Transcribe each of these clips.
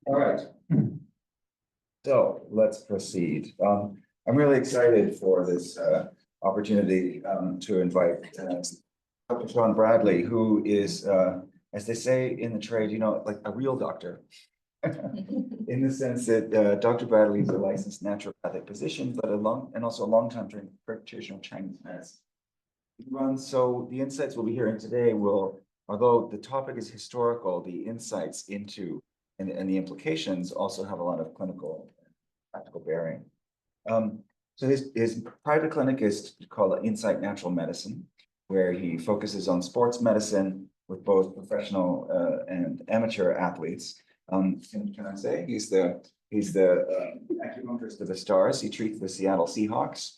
All right. So let's proceed. I'm really excited for this opportunity to invite Dr. Sean Bradley, who is, as they say in the trade, like a real doctor. In the sense that Dr. Bradley is a licensed naturopathic physician, but also a long-time trained practitioner of Chinese medicine. So the insights we'll be hearing today will, although the topic is historical, the insights into and the implications also have a lot of clinical and practical bearing. So his private clinic is called Insight Natural Medicine, where he focuses on sports medicine with both professional and amateur athletes. Can I say he's the acupuncturist of the stars? He treats the Seattle Seahawks.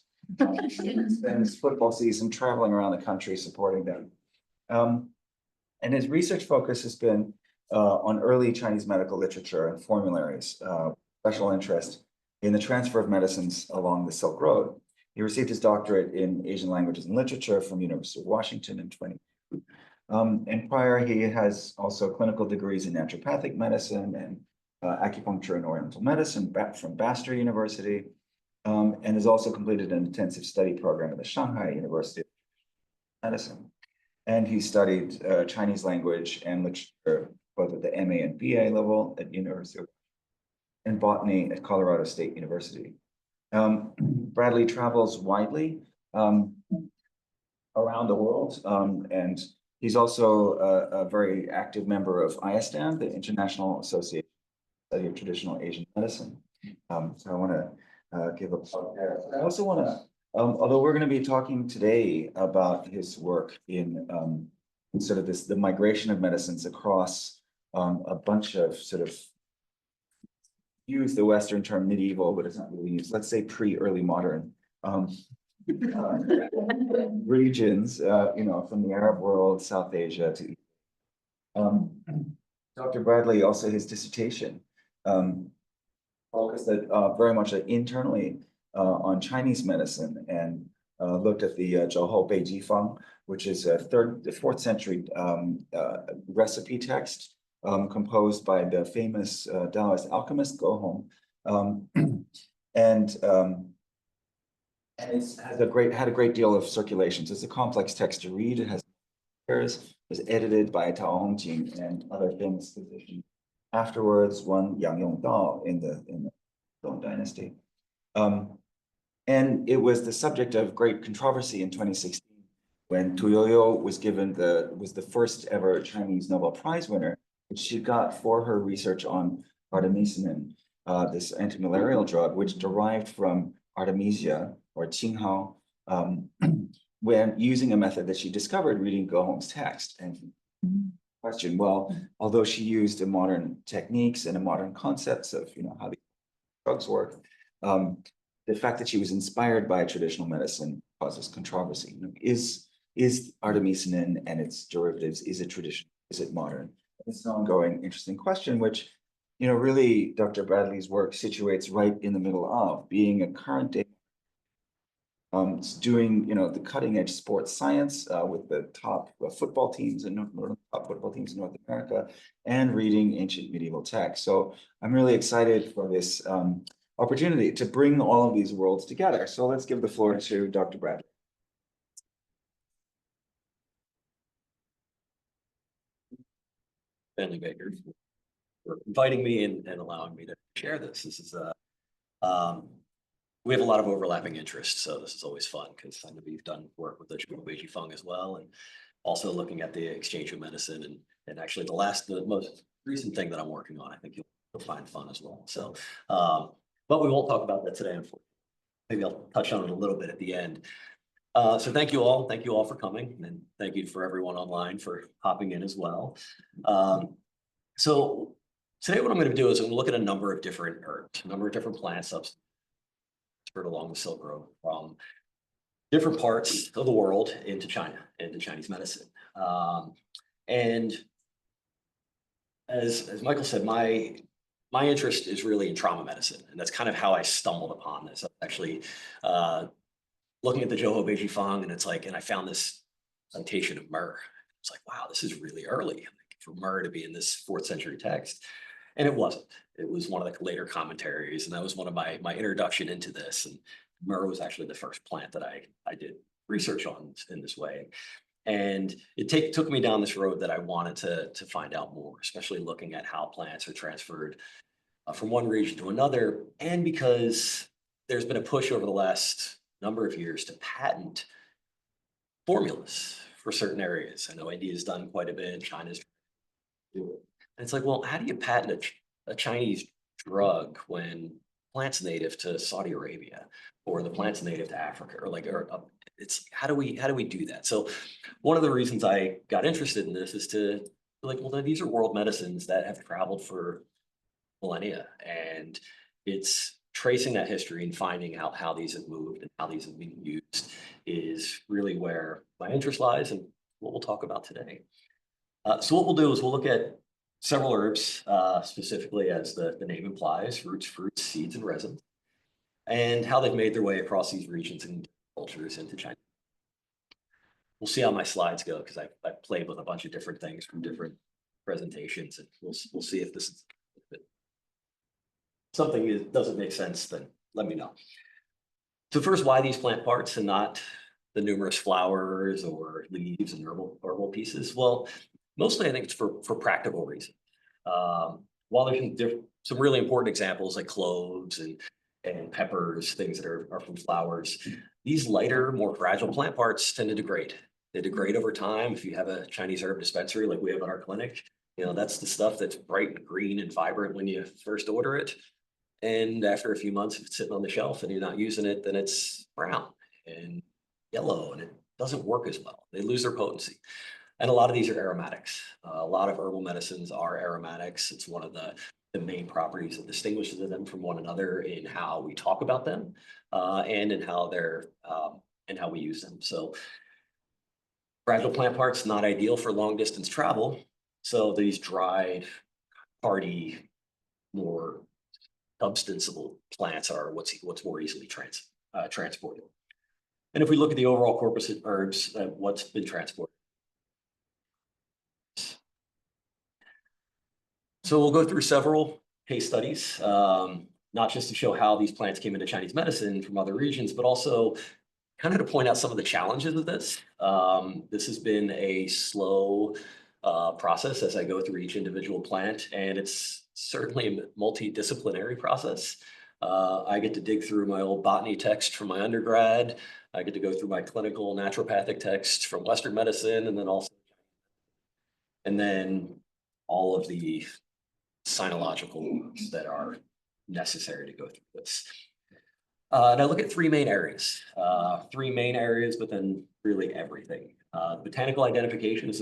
Spends football season traveling around the country supporting them. And his research focus has been on early Chinese medical literature and formularies, special interest in the transfer of medicines along the Silk Road. He received his doctorate in Asian languages and literature from University of Washington in 2022. And prior, he has also clinical degrees in naturopathic medicine and acupuncture and oriental medicine from Bastyr University, and has also completed an intensive study program at the Shanghai University of Medicine. And he studied Chinese language and literature both at the MA and BA level at University of and botany at Colorado State University. Bradley travels widely around the world, and he's also a very active member of ISTAM, the International Association for the Study of Traditional Asian Medicine. So I want to give a plug there. I also want to, although we're going to be talking today about his work in sort of the migration of medicines across a bunch of sort of, use the Western term medieval, but it's not really used, let's say pre-early modern regions, from the Arab world, South Asia to Dr. Bradley, also his dissertation focused very much internally on Chinese medicine and looked at the Zhouhou Beiji Feng, which is a fourth century recipe text composed by the famous Taoist alchemist Go Hong, and it had a great deal of circulations. It's a complex text to read. It has errors. It was edited by Tao Hongjing and other famous physicians. Afterwards, one Yang Yongdao in the Song Dynasty, and it was the subject of great controversy in 2016 when Tu Youyou was the first ever Chinese Nobel Prize winner, which she got for her research on artemisinin, this antimalarial drug, which derived from Artemisia or Qinghao, when using a method that she discovered reading Go Hong's text. And question, well, although she used modern techniques and modern concepts of how these drugs work, the fact that she was inspired by traditional medicine causes controversy. Is artemisinin and its derivatives, is it traditional? Is it modern? It's an ongoing, interesting question, which, really Dr. Bradley's work situates right in the middle of being a current day, doing, the cutting edge sports science with the top football teams in North America, and reading ancient medieval texts. So I'm really excited for this opportunity to bring all of these worlds together. So let's give the floor to Dr. Bradley. Stanley Baker for inviting me and allowing me to share this. This is we have a lot of overlapping interests, so this is always fun because I know you've done work with the Zhouhou Beiji Feng as well, and also looking at the exchange of medicine and actually the most recent thing that I'm working on, I think you'll find fun as well. So, but we won't talk about that today, unfortunately. Maybe I'll touch on it a little bit at the end. So thank you all for coming, and thank you for everyone online for hopping in as well. So today what I'm going to do is I'm going to look at a number of different herbs, a number of different plant substances along the Silk Road from different parts of the world into China, into Chinese medicine. And as Michael said, my interest is really in trauma medicine, and that's kind of how I stumbled upon this. Actually, looking at the Zhouhou Beiji Feng, and I found this citation of myrrh. It's like, wow, this is really early for myrrh to be in this 4th century text. And it wasn't. It was one of the later commentaries, and that was one of my introduction into this. And myrrh was actually the first plant that I did research on in this way. And it took me down this road that I wanted to find out more, especially looking at how plants are transferred from one region to another. And because there's been a push over the last number of years to patent formulas for certain areas. I know India's done quite a bit, China's do it. And it's like, well, how do you patent a Chinese drug when plant's native to Saudi Arabia or the plant's native to Africa or it's how do we do that? So one of the reasons I got interested in this is to like, well, these are world medicines that have traveled for millennia, and it's tracing that history and finding out how these have moved and how these have been used is really where my interest lies and what we'll talk about today. So what we'll do is we'll look at several herbs, specifically as the name implies, roots, fruits, seeds, and resins, and how they've made their way across these regions and cultures into China. We'll see how my slides go because I played with a bunch of different things from different presentations, and we'll see if this is if something that doesn't make sense, then let me know. So first, why these plant parts and not the numerous flowers or leaves and herbal pieces? Well, mostly I think it's for practical reasons. While there's some really important examples like cloves and peppers, things that are from flowers, these lighter, more fragile plant parts tend to degrade. They degrade over time. If you have a Chinese herb dispensary like we have in our clinic, that's the stuff that's bright and green and vibrant when you first order it. And after a few months, if it's sitting on the shelf and you're not using it, then it's brown and yellow and it doesn't work as well. They lose their potency. And a lot of these are aromatics. A lot of herbal medicines are aromatics. It's one of the main properties that distinguishes them from one another in how we talk about them and in how and how we use them. So fragile plant parts, not ideal for long distance travel. So these dried, hardy, more substanceable plants are what's more easily transported. And if we look at the overall corpus of herbs, what's been transported. So we'll go through several case studies, not just to show how these plants came into Chinese medicine from other regions, but also kind of to point out some of the challenges of this. This has been a slow process as I go through each individual plant, and it's certainly a multidisciplinary process. I get to dig through my old botany text from my undergrad. I get to go through my clinical naturopathic text from Western medicine, and then all of the sinological works that are necessary to go through this. And I look at three main areas, but then really everything. Botanical identification is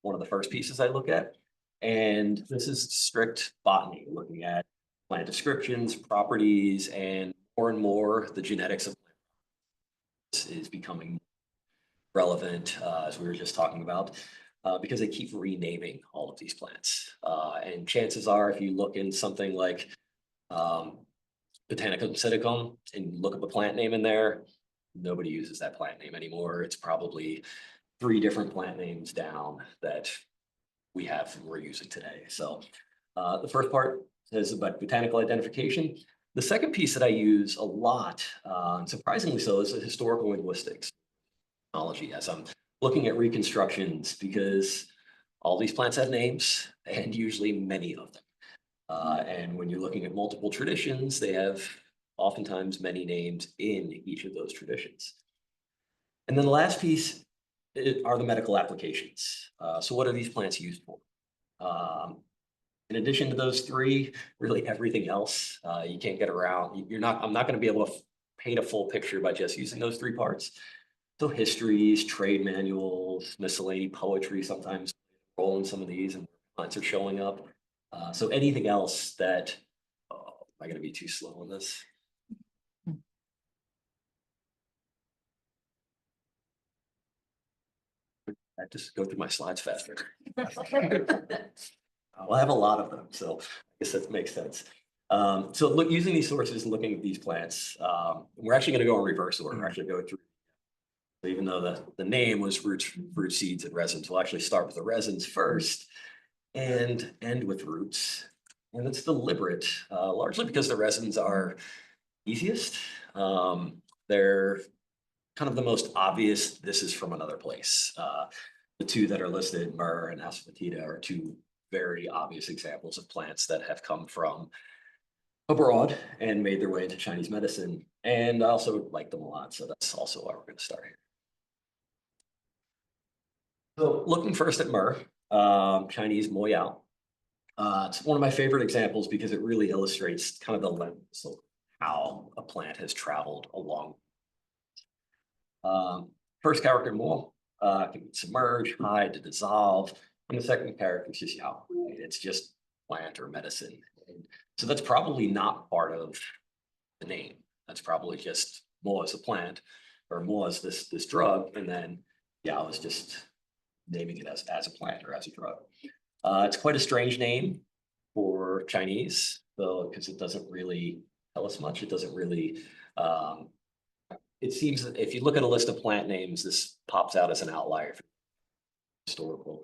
one of the first pieces I look at. And this is strict botany, looking at plant descriptions, properties, and more the genetics of plants is becoming relevant, as we were just talking about, because they keep renaming all of these plants. And chances are, if you look in something like Botanicum siticum and look up a plant name in there, nobody uses that plant name anymore. It's probably 3 different plant names down that we have and we're using today. So the first part is about botanical identification. The second piece that I use a lot, and surprisingly so, is historical linguistics technology, as I'm looking at reconstructions, because all these plants have names and usually many of them. And when you're looking at multiple traditions, they have oftentimes many names in each of those traditions. And then the last piece are the medical applications. So what are these plants used for? In addition to those 3, really everything else, you can't get around. I'm not going to be able to paint a full picture by just using those 3 parts. So histories, trade manuals, miscellany poetry sometimes roll in some of these, and plants are showing up. So anything else that, am I going to be too slow on this? I just go through my slides faster. Well, I have a lot of them, so I guess that makes sense. So look, using these sources and looking at these plants, we're actually going to go in reverse order. We're actually go through, even though the name was roots, fruit, seeds, and resins, we'll actually start with the resins first and end with roots. And it's deliberate, largely because the resins are easiest. They're kind of the most obvious, this is from another place. The two that are listed, myrrh and asafoetida, are two very obvious examples of plants that have come from abroad and made their way into Chinese medicine. And I also like them a lot, so that's also why we're going to start here. So looking first at myrrh, Chinese mo yao. It's one of my favorite examples because it really illustrates kind of the lens of how a plant has traveled along. First character mo can submerge, hide, to dissolve, and the second character is just yao. Right? It's just plant or medicine. And so that's probably not part of the name. That's probably just mo as a plant, or mo as this drug, and then yao is just naming it as a plant or as a drug. It's quite a strange name for Chinese, though, because it doesn't really tell us much. It doesn't really. It seems that if you look at a list of plant names, this pops out as an outlier from historical,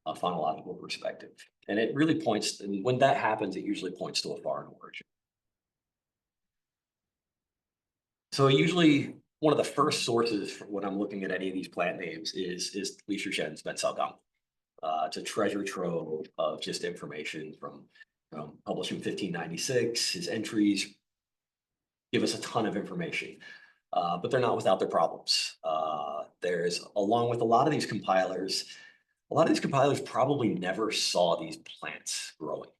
phonological perspective, and it really points. And when that happens, it usually points to a foreign origin. So usually one of the first sources for when I'm looking at any of these plant names is Li Shizhen's Bensaogang. It's a treasure trove of just information from published in 1596. His entries give us a ton of information, but they're not without their problems. There's, along with a lot of these compilers probably never saw these plants growing.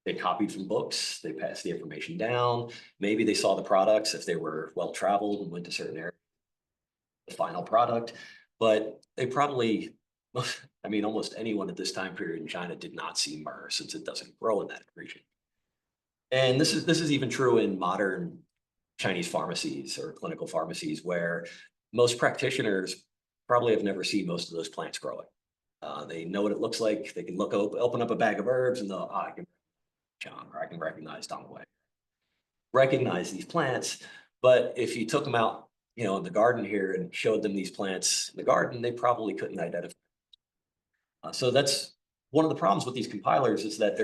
They copied from books, they passed the information down. Maybe they saw the products if they were well traveled and went to certain areas, the final product. But they probably, I mean, almost anyone at this time period in China did not see myrrh since it doesn't grow in that region. And this is even true in modern Chinese pharmacies or clinical pharmacies, where most practitioners probably have never seen most of those plants growing. They know what it looks like. They can open up a bag of herbs and they'll, I can John, or I can recognize Dong Wei. Recognize these plants, but if you took them out, in the garden here and showed them these plants in the garden, they probably couldn't identify. So that's one of the problems with these compilers, is that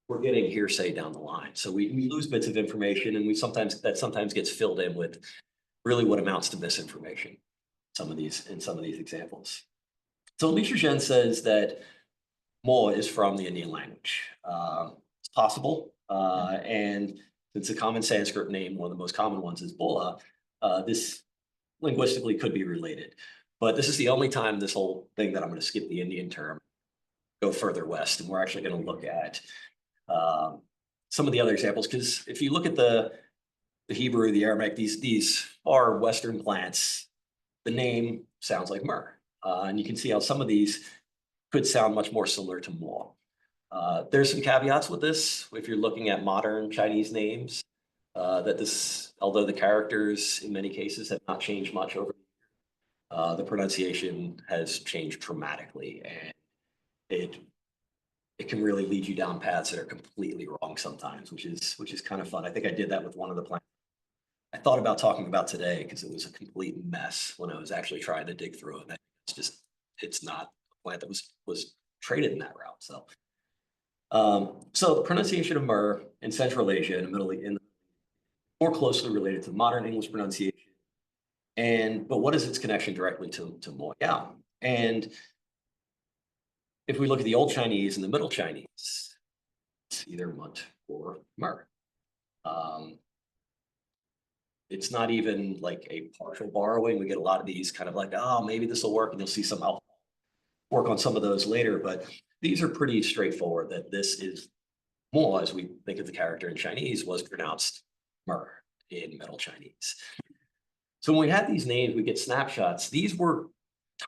we're getting hearsay down the line. So we lose bits of information, and sometimes gets filled in with really what amounts to misinformation. Some of these examples. So Li Shizhen says that Mo is from the Indian language. It's possible, and it's a common Sanskrit name. One of the most common ones is Bola. This linguistically could be related, but this is the only time this whole thing that I'm going to skip the Indian term, go further west, and we're actually going to look at some of the other examples. Because if you look at the Hebrew, the Aramaic, these are Western plants, the name sounds like myrrh, and you can see how some of these could sound much more similar to mo. There's some caveats with this. If you're looking at modern Chinese names, although the characters in many cases have not changed much over, the pronunciation has changed dramatically, and it can really lead you down paths that are completely wrong sometimes, which is kind of fun. I think I did that with one of the plants I thought about talking about today, because it was a complete mess when I was actually trying to dig through it. It's not a plant that was traded in that route. So the pronunciation of myrrh in Central Asia and more closely related to modern English pronunciation. But what is its connection directly to mo yao? And if we look at the Old Chinese and the Middle Chinese, it's either mut or myrrh. It's not even like a partial borrowing. We get a lot of these kind of like, oh, maybe this will work, and you'll see some. I'll work on some of those later, but these are pretty straightforward, that this is mo, as we think of the character in Chinese, was pronounced myrrh in Middle Chinese. So when we had these names, we get snapshots. These were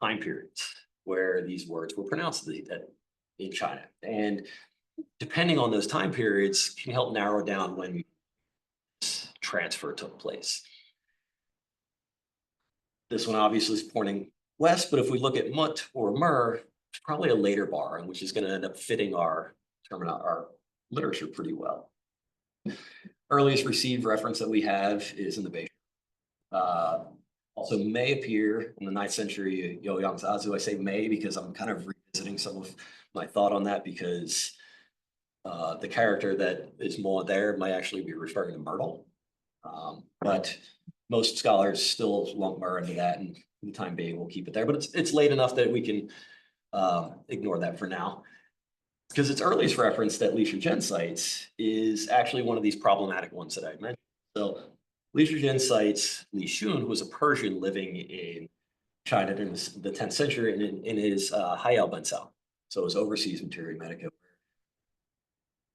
time periods where these words were pronounced in China. And depending on those time periods can help narrow down when transfer took place. This one obviously is pointing west, but if we look at mut or myrrh, it's probably a later borrowing, which is going to end up fitting our literature pretty well. Earliest received reference that we have is in the Beijing. Also may appear in the 9th century Youyang Zazu. I say may because I'm kind of reading visiting some of my thought on that because the character that is more there might actually be referring to Myrtle. But most scholars still lump Myrrh into that, and for the time being, we'll keep it there. But it's late enough that we can ignore that for now. Because its earliest reference that Li Shuzhen cites is actually one of these problematic ones that I mentioned. So Li Shuzhen cites Li Shun, who was a Persian living in China during the 10th century in his Hayao Bensao. So his overseas materia medica.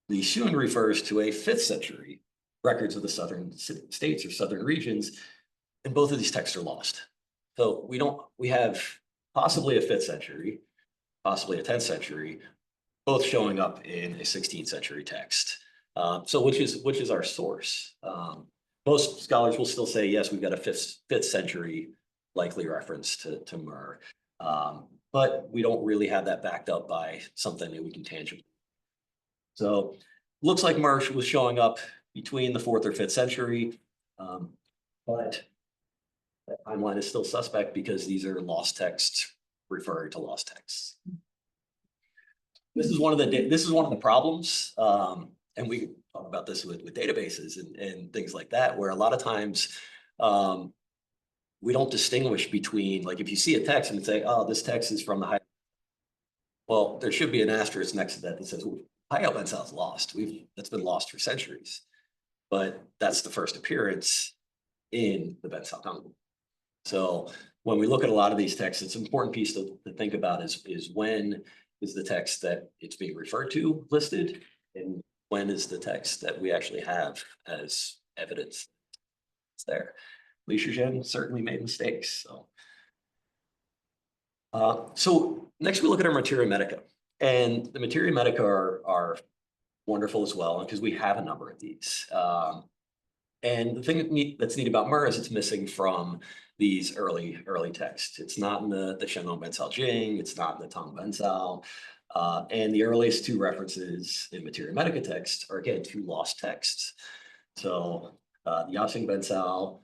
Li Shun refers to a 5th century records of the southern states or southern regions, and both of these texts are lost. So we have possibly a 5th century, possibly a 10th century, both showing up in a 16th century text. So which is our source? Most scholars will still say, yes, we've got a fifth century likely reference to Myrrh. But we don't really have that backed up by something that we can tangibly. So looks like Myrrh was showing up between the 4th or 5th century, but the timeline is still suspect because these are lost texts referring to lost texts. This is one of the problems, and we can talk about this with databases and things like that, where a lot of times we don't distinguish between, like, if you see a text and say, oh, this text is from the high, well, there should be an asterisk next to that says Hayao Bensao is lost. That's been lost for centuries, but that's the first appearance in the Bensao Congo. So when we look at a lot of these texts, it's an important piece to think about is when is the text that it's being referred to listed, and when is the text that we actually have as evidence it's there. Li Shuzhen certainly made mistakes. So next we look at our materia medica, and the materia medica are wonderful as well because we have a number of these. And the thing that's neat about Myrrh is it's missing from these early texts. It's not in the Shenong Bensao Jing, it's not in the Tang Bensao. And the earliest 2 references in materia medica text are, again, 2 lost texts. So the Yaxing Bensao,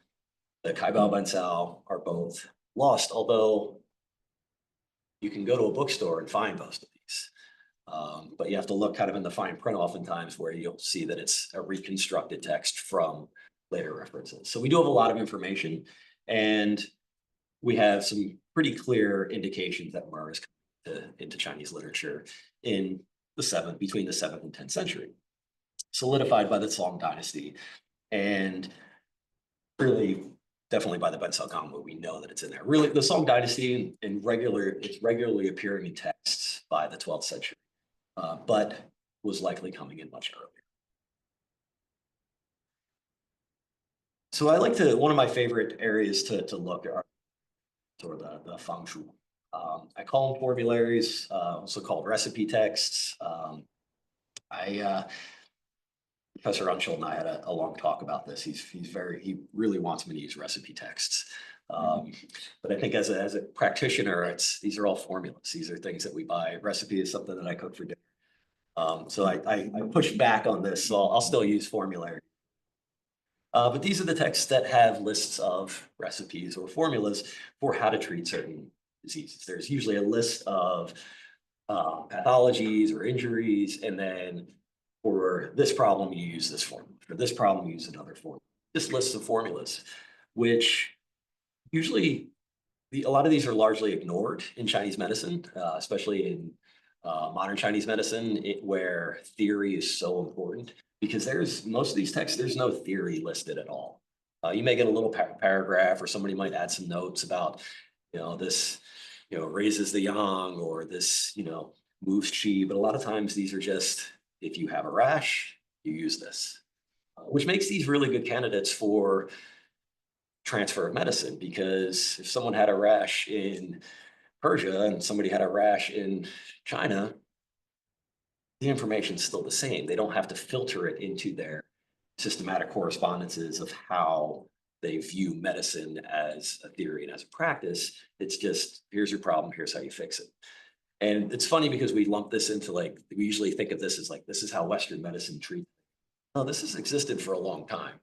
the Kaibao Bensao are both lost, although you can go to a bookstore and find most of these. But you have to look kind of in the fine print oftentimes where you'll see that it's a reconstructed text from later references. So we do have a lot of information, and we have some pretty clear indications that Myrrh is coming into Chinese literature in between the 7th and 10th century, solidified by the Song dynasty, and really definitely by the Bensao Congo. We know that it's in there. Really, the Song dynasty it's regularly appearing in texts by the 12th century, but was likely coming in much earlier. So one of my favorite areas to look at sort of the feng shui. I call them formularies, also called recipe texts. Professor Unschuld and I had a long talk about this. He really wants me to use recipe texts. But I think as a practitioner, these are all formulas. These are things that we buy. Recipe is something that I cook for dinner. So I push back on this, so I'll still use formulary. But these are the texts that have lists of recipes or formulas for how to treat certain diseases. There's usually a list of pathologies or injuries, and then for this problem, you use this formula. For this problem, you use another formula. This list of formulas, which usually a lot of these are largely ignored in Chinese medicine, especially in modern Chinese medicine, where theory is so important. Because most of these texts, there's no theory listed at all. You may get a little paragraph, or somebody might add some notes about, this, raises the yang, or this, moves qi. But a lot of times these are just, if you have a rash, you use this, which makes these really good candidates for transfer of medicine. Because if someone had a rash in Persia and somebody had a rash in China, the information is still the same. They don't have to filter it into their systematic correspondences of how they view medicine as a theory and as a practice. It's just, here's your problem, here's how you fix it. And it's funny because we lump this into, like, we usually think of this as like, this is how Western medicine treats. No, this has existed for a long time,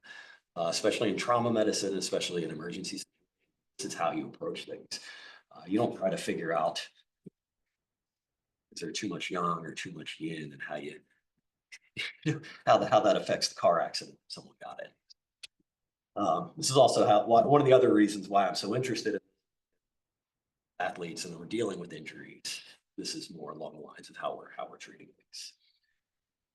especially in trauma medicine, especially in emergencies. This is how you approach things. You don't try to figure out Is there too much yang or too much yin, and how you how that affects the car accident if someone got it. This is also one of the other reasons why I'm so interested in athletes and we're dealing with injuries. This is more along the lines of how we're treating things.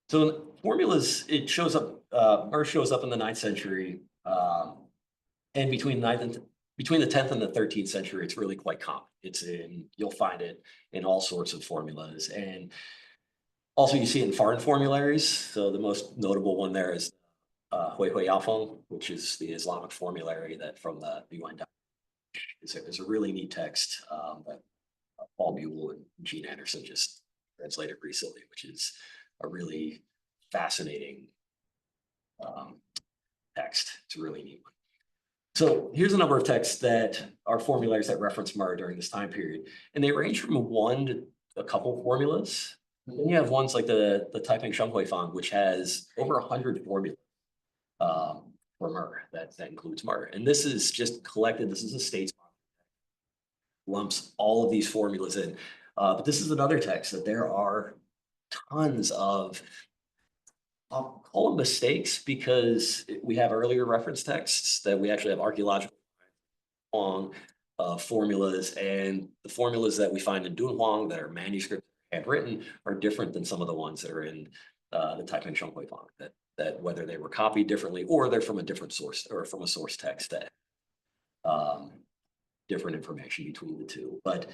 So in formulas, it shows up, or shows up in the 9th century, and between the 10th and the 13th century, it's really quite common. You'll find it in all sorts of formulas, and also you see it in foreign formularies. So the most notable one there is Hui Hui Yafeng, which is the Islamic formulary that from the Yuan. It's a really neat text that Paul Buell and Gene Anderson just translated recently, which is a really fascinating text. It's a really neat one. So here's a number of texts that are formularies that reference myrrh during this time period, and they range from one to a couple formulas. Then you have ones like the Taiping Shenghui Fang, which has over 100 formulas for myrrh that includes myrrh. And this is just collected. This is a state lumps all of these formulas in. But this is another text that there are tons of, I'll call them mistakes, because we have earlier reference texts that we actually have archeological long formulas, and the formulas that we find in Dunhuang that are manuscript handwritten are different than some of the ones that are in the Taiping Shenghui Fang, that whether they were copied differently or they're from a different source or from a source text that different information between the two. But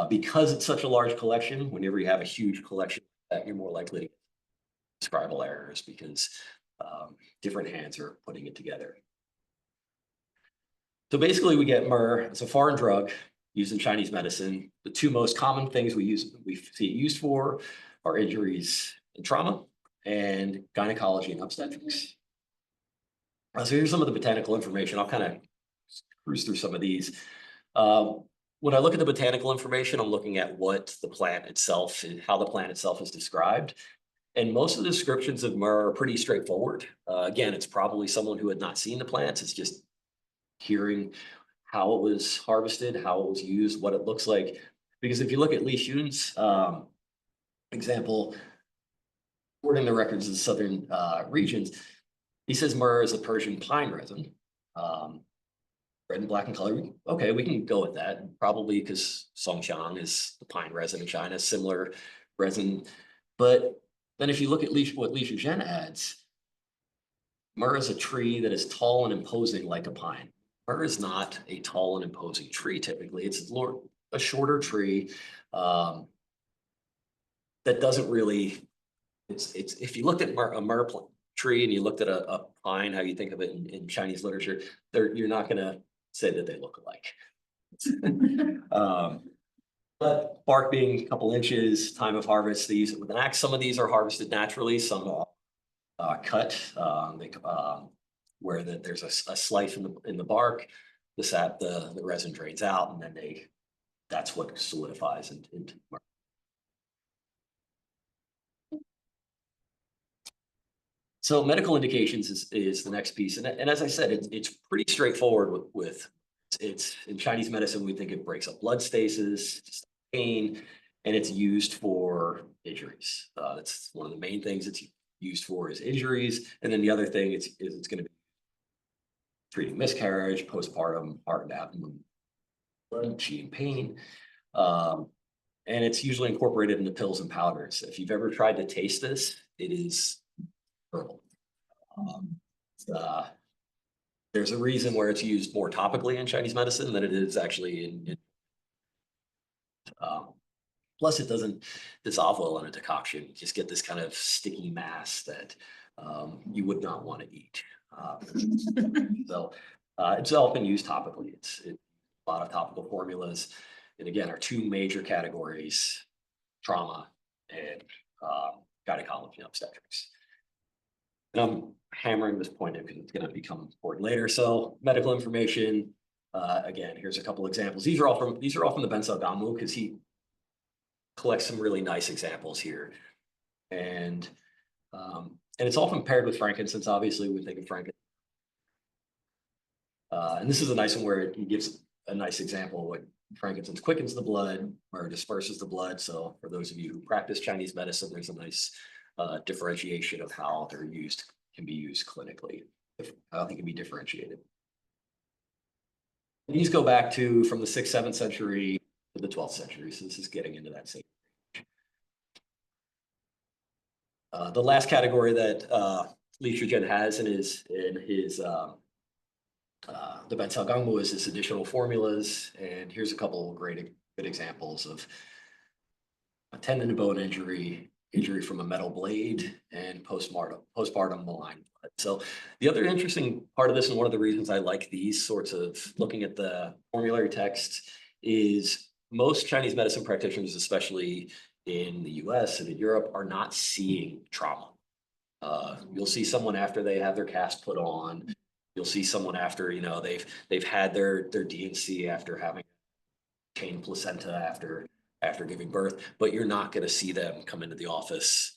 because it's such a large collection, whenever you have a huge collection, you're more likely to get scribal errors because different hands are putting it together. So basically we get myrrh as a foreign drug used in Chinese medicine. The two most common things we see it used for are injuries and trauma and gynecology and obstetrics. So here's some of the botanical information. I'll kind of cruise through some of these. When I look at the botanical information, I'm looking at what the plant itself and how the plant itself is described. And most of the descriptions of myrrh are pretty straightforward. Again, it's probably someone who had not seen the plants. It's just hearing how it was harvested, how it was used, what it looks like. Because if you look at Li Xun's example, according to records of the southern regions, he says myrrh is a Persian pine resin, red and black in color. Okay, we can go with that, probably because Songxiang is the pine resin in China, similar resin. But then if you look at what Li Shuzhen adds, myrrh is a tree that is tall and imposing like a pine. Myrrh is not a tall and imposing tree typically. It's a shorter tree that doesn't really, it's if you looked at a myrrh tree and you looked at a pine, how you think of it in Chinese literature, you're not going to say that they look alike. But bark being a couple inches, time of harvest, these with an axe, some of these are harvested naturally, some cut, where there's a slice in the bark, the sap, the resin drains out, and then that's what solidifies into bark. So medical indications is the next piece, and as I said, it's pretty straightforward with it's in Chinese medicine. We think it breaks up blood stasis, pain, and it's used for injuries. That's one of the main things it's used for is injuries, and then the other thing it's going to be treating miscarriage, postpartum, heart and abdomen, chi and pain, and it's usually incorporated into pills and powders. If you've ever tried to taste this, it is herbal. There's a reason where it's used more topically in Chinese medicine than it is actually in plus, it doesn't dissolve well in a decoction. You just get this kind of sticky mass that you would not want to eat. So it's often used topically. It's a lot of topical formulas. And again, our two major categories, trauma and gynecology and obstetrics. And I'm hammering this point in because it's going to become important later. So medical information, again, here's a couple examples. These are all from the Bensao Damu because he collects some really nice examples here. And it's often paired with frankincense. Obviously, we think of frankincense. And this is a nice one where he gives a nice example of what frankincense quickens the blood or disperses the blood. So for those of you who practice Chinese medicine, there's a nice differentiation of how they're used, can be used clinically, how they can be differentiated. These go back to from the 6th, 7th century to the 12th century. So this is getting into that same. The last category that Li Shuzhen has in his the Bensao Gangmu is this additional formulas. And here's a couple of good examples of a tendon and bone injury, injury from a metal blade, and postpartum malign blood. So the other interesting part of this, and one of the reasons I like these sorts of looking at the formulary text, is most Chinese medicine practitioners, especially in the US and in Europe, are not seeing trauma. You'll see someone after they have their cast put on. You'll see someone after, you know, they've had their DNC after having retained placenta after giving birth, but you're not going to see them come into the office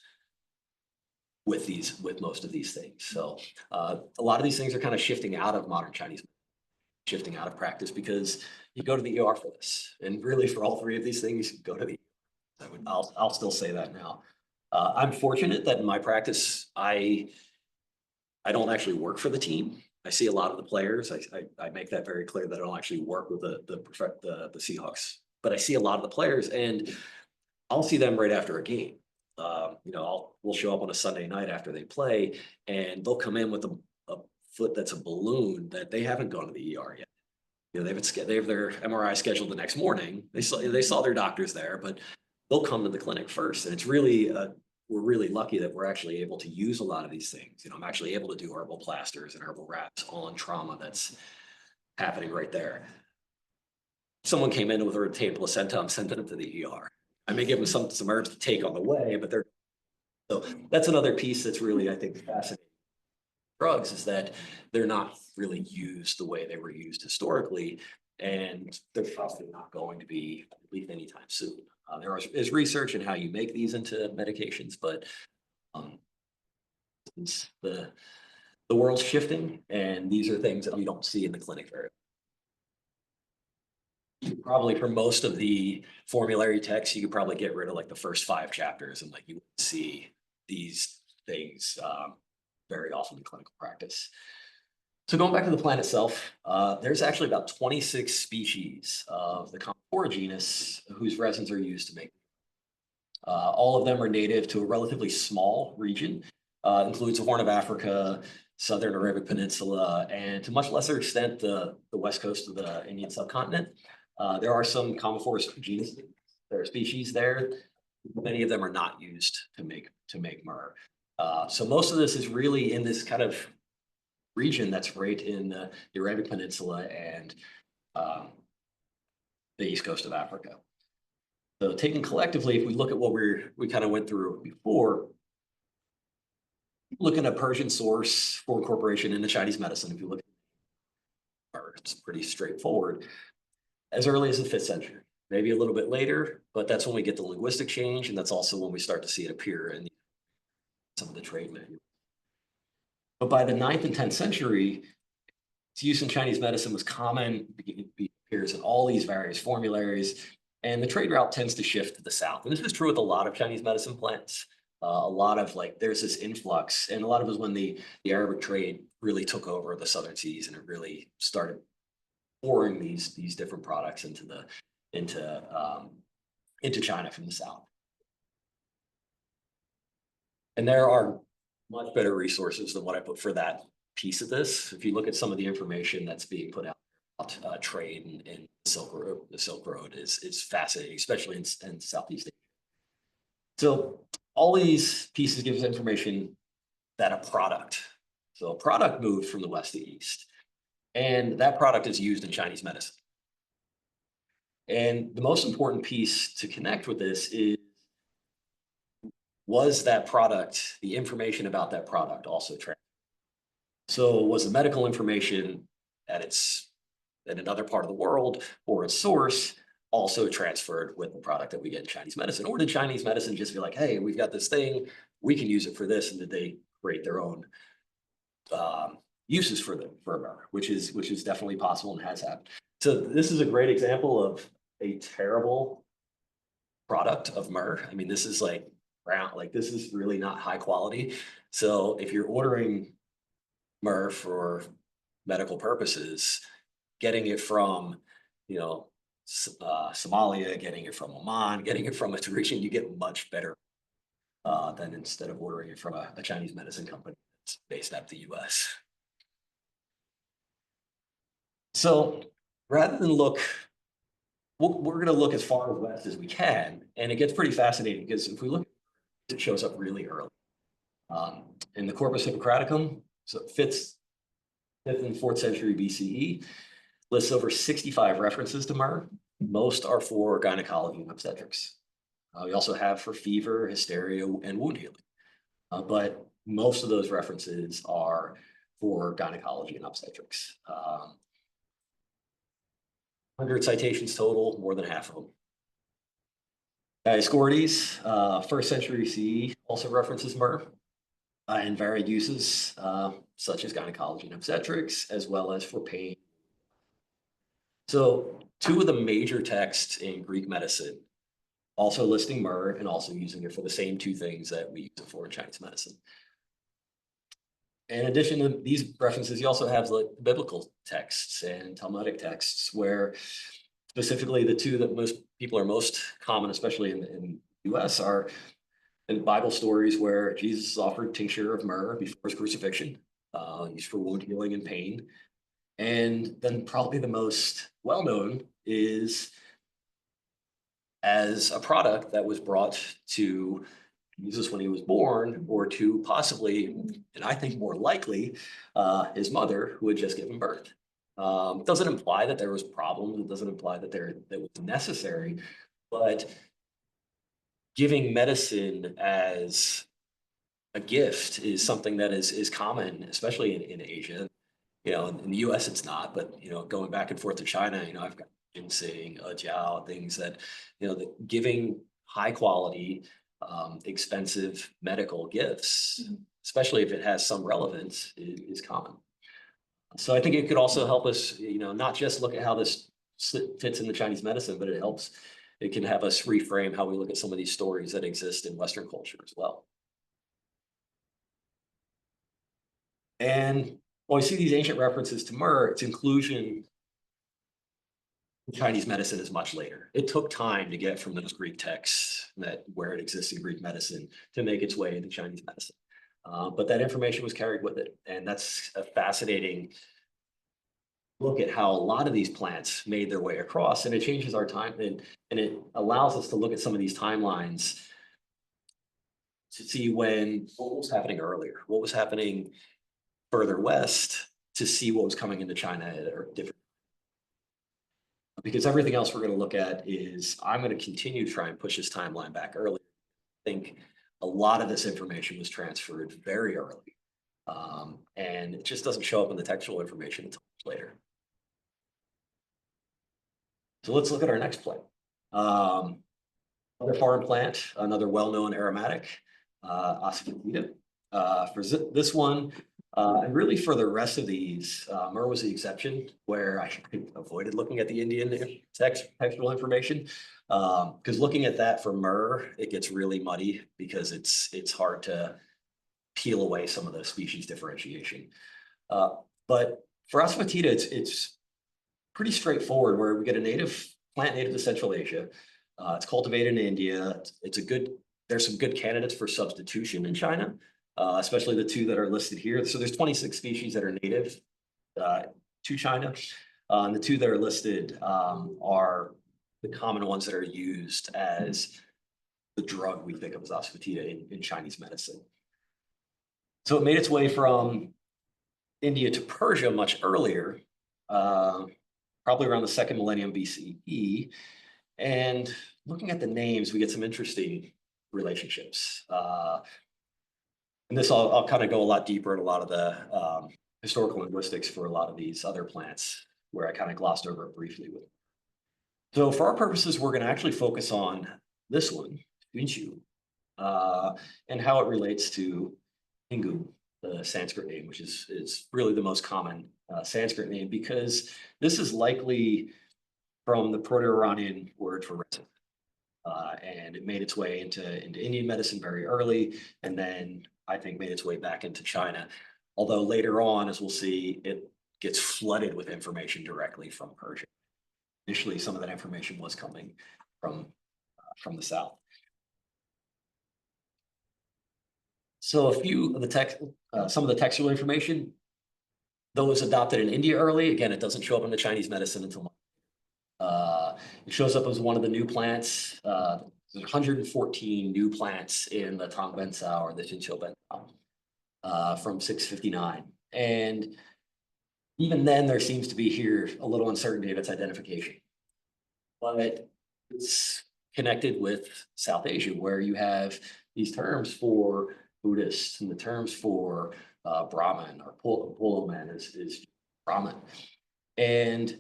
with most of these things. So a lot of these things are kind of shifting out of modern Chinese, shifting out of practice, because you go to the ER for this, and really for all three of these things, you go to the ER. I'll still say that now. I'm fortunate that in my practice, I don't actually work for the team. I see a lot of the players. I make that very clear that I don't actually work with the Seahawks, but I see a lot of the players, and I'll see them right after a game. You know, we'll show up on a Sunday night after they play, and they'll come in with a foot that's a balloon that they haven't gone to the ER yet. You know, they have their MRI scheduled the next morning. They saw their doctors there, but they'll come to the clinic first, and it's really we're really lucky that we're actually able to use a lot of these things. You know, I'm actually able to do herbal plasters and herbal wraps on trauma that's happening right there. Someone came in with a retained placenta, I'm sending them to the ER. I may give them some herbs to take on the way, but so that's another piece that's really, I think, fascinating. Drugs is that they're not really used the way they were used historically, and they're probably not going to be, at least anytime soon. There is research in how you make these into medications, but the world's shifting, and these are things that you don't see in the clinic very often. Probably for most of the formulary text, you could probably get rid of like the first 5 chapters, and like you would see these things very often in clinical practice. So going back to the plant itself, there's actually about 26 species of the Commiphora genus whose resins are used to make. All of them are native to a relatively small region, includes the Horn of Africa, Southern Arabic Peninsula, and to much lesser extent, the west coast of the Indian subcontinent. There are some Commiphora genus, there are species there. Many of them are not used to make myrrh. So most of this is really in this kind of region that's right in the Arabic Peninsula and the east coast of Africa. So taken collectively, if we look at what we kind of went through before, looking at Persian source for incorporation into Chinese medicine, if you look at it's pretty straightforward. As early as the 5th century, maybe a little bit later, but that's when we get the linguistic change, and that's also when we start to see it appear in some of the trade manuals. But by the 9th and 10th century, its use in Chinese medicine was common. It appears in all these various formularies, and the trade route tends to shift to the south. And this is true with a lot of Chinese medicine plants. A lot of there's this influx, and a lot of it was when the Arabic trade really took over the southern seas, and it really started pouring these different products into China from the south. And there are much better resources than what I put for that piece of this. If you look at some of the information that's being put out about trade in the Silk Road is fascinating, especially in Southeast Asia. So all these pieces give us information that a product moved from the west to east, and that product is used in Chinese medicine. And the most important piece to connect with this is, was that product, the information about that product also transferred? So was the medical information at another part of the world or its source also transferred with the product that we get in Chinese medicine? Or did Chinese medicine just be like, hey, we've got this thing, we can use it for this, and did they create their own uses for myrrh, which is definitely possible and has happened. So this is a great example of a terrible product of myrrh. I mean, this is like brown, like this is really not high quality. So if you're ordering myrrh for medical purposes, getting it from, you know, Somalia, getting it from Oman, getting it from a region, you get much better than instead of ordering it from a Chinese medicine company that's based out of the US. So rather than look, we're going to look as far west as we can, and it gets pretty fascinating because if we look, it shows up really early in the Corpus Hippocraticum. So fifth and fourth century BCE, lists over 65 references to myrrh. Most are for gynecology and obstetrics. We also have for fever, hysteria, and wound healing. But most of those references are for gynecology and obstetrics. 100 citations total, more than half of them. Dioscorides, first century CE, also references myrrh in varied uses, such as gynecology and obstetrics, as well as for pain. So two of the major texts in Greek medicine also listing myrrh and also using it for the same two things that we use it for in Chinese medicine. In addition to these references, you also have like biblical texts and Talmudic texts, where specifically the two that most people are most common, especially in the US, are in Bible stories where Jesus offered tincture of myrrh before his crucifixion, used for wound healing and pain. And then probably the most well-known is as a product that was brought to Jesus when he was born, or to possibly, and I think more likely, his mother who had just given birth. It doesn't imply that there was problems. It doesn't imply that that was necessary, but giving medicine as a gift is something that is common, especially in Asia. You know, in the US, it's not, but, you know, going back and forth to China, you know, I've got ginseng, jiao, things that, you know, that giving high quality, expensive medical gifts, especially if it has some relevance, is common. So I think it could also help us, you know, not just look at how this fits in the Chinese medicine, but it can have us reframe how we look at some of these stories that exist in Western culture as well. And when we see these ancient references to myrrh, its inclusion in Chinese medicine is much later. It took time to get from those Greek texts where it exists in Greek medicine to make its way into Chinese medicine. But that information was carried with it. And that's a fascinating look at how a lot of these plants made their way across, and it changes our time and it allows us to look at some of these timelines to see what was happening earlier, what was happening further west, to see what was coming into China or different. Because everything else we're going to look at is, I'm going to continue to try and push this timeline back early. I think a lot of this information was transferred very early. And it just doesn't show up in the textual information until later. So let's look at our next plant. Another foreign plant, another well-known aromatic, asafoetida. For this one, and really for the rest of these, myrrh was the exception, where I avoided looking at the Indian textual information. Because looking at that for myrrh, it gets really muddy because it's hard to peel away some of the species differentiation. But for asafoetida, it's pretty straightforward, where we get a plant native to Central Asia. It's cultivated in India. There's some good candidates for substitution in China, especially the two that are listed here. So there's 26 species that are native to China. And the two that are listed are the common ones that are used as the drug we think of as asafoetida in Chinese medicine. So it made its way from India to Persia much earlier, probably around the second millennium BCE. And looking at the names, we get some interesting relationships. And this, I'll kind of go a lot deeper in a lot of the historical linguistics for a lot of these other plants, where I kind of glossed over it briefly with. So for our purposes, we're going to actually focus on this one, Yunqiu, and how it relates to Hingu, the Sanskrit name, which is really the most common Sanskrit name, because this is likely from the Proto-Iranian word for resin. And it made its way into Indian medicine very early, and then I think made its way back into China. Although later on, as we'll see, it gets flooded with information directly from Persia. Initially, some of that information was coming from the south. So a few of the text, some of the textual information, though it was adopted in India early, again, it doesn't show up in the Chinese medicine until it shows up as one of the new plants. There's 114 new plants in the Tangbensa or the Jinqiubensa from 659. And even then, there seems to be here a little uncertainty of its identification. But it's connected with South Asia, where you have these terms for Buddhists and the terms for Brahmin or Poloman is Brahmin. And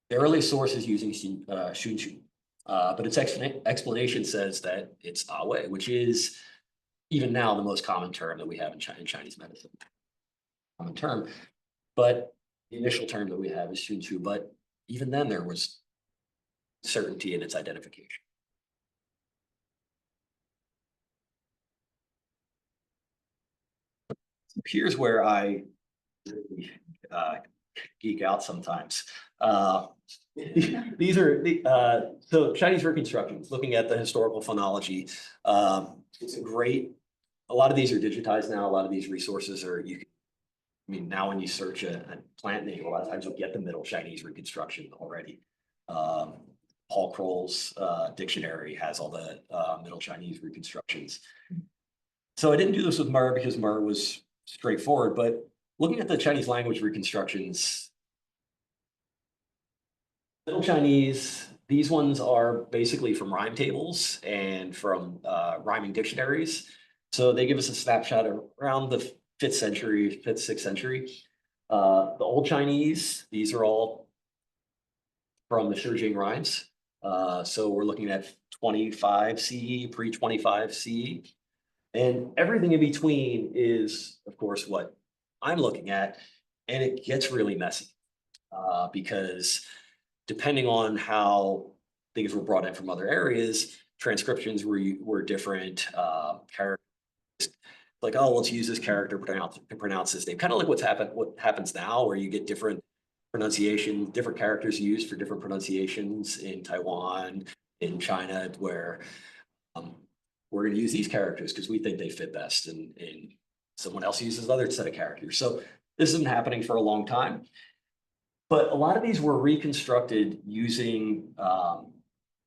the earliest source is using Xunshu, but its explanation says that it's Awe, which is even now the most common term that we have in Chinese medicine. Common term, but the initial term that we have is Xunshu, but even then there was certainty in its identification. Here's where I geek out sometimes. These are the so Chinese reconstructions, looking at the historical phonology. It's a lot of these are digitized now. A lot of these resources are, I mean, now when you search a plant name, a lot of times you'll get the Middle Chinese reconstruction already. Paul Kroll's dictionary has all the Middle Chinese reconstructions. So I didn't do this with Mer because Mer was straightforward, but looking at the Chinese language reconstructions, Middle Chinese, these ones are basically from rhyme tables and from rhyming dictionaries. So they give us a snapshot around the 5th century, 5th, 6th century. The Old Chinese, these are all from the Shijing rhymes. So we're looking at 25 CE, pre-25 CE. And everything in between is, of course, what I'm looking at. And it gets really messy because depending on how things were brought in from other areas, transcriptions were different. Characters, like, oh, let's use this character to pronounce this name. Kind of like what happens now, where you get different pronunciation, different characters used for different pronunciations in Taiwan, in China, where we're going to use these characters because we think they fit best, and someone else uses another set of characters. So this has been happening for a long time. But a lot of these were reconstructed using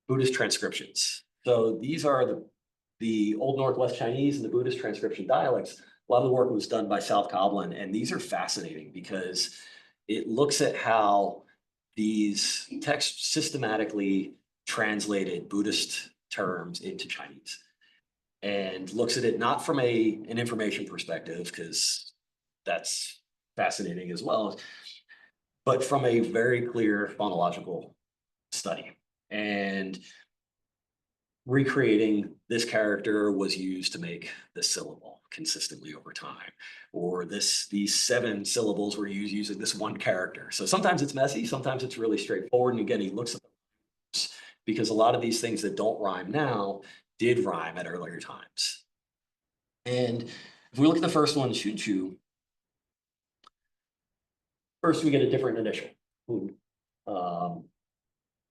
Buddhist transcriptions. So these are the Old Northwest Chinese and the Buddhist transcription dialects. A lot of the work was done by South Coblin, and these are fascinating because it looks at how these texts systematically translated Buddhist terms into Chinese, and looks at it not from an information perspective, because that's fascinating as well, but from a very clear phonological study. And recreating this character was used to make this syllable consistently over time, or these 7 syllables were used using this one character. So sometimes it's messy, sometimes it's really straightforward. And again, he looks at the, because a lot of these things that don't rhyme now did rhyme at earlier times. And if we look at the first one, Xunshu, first we get a different initial.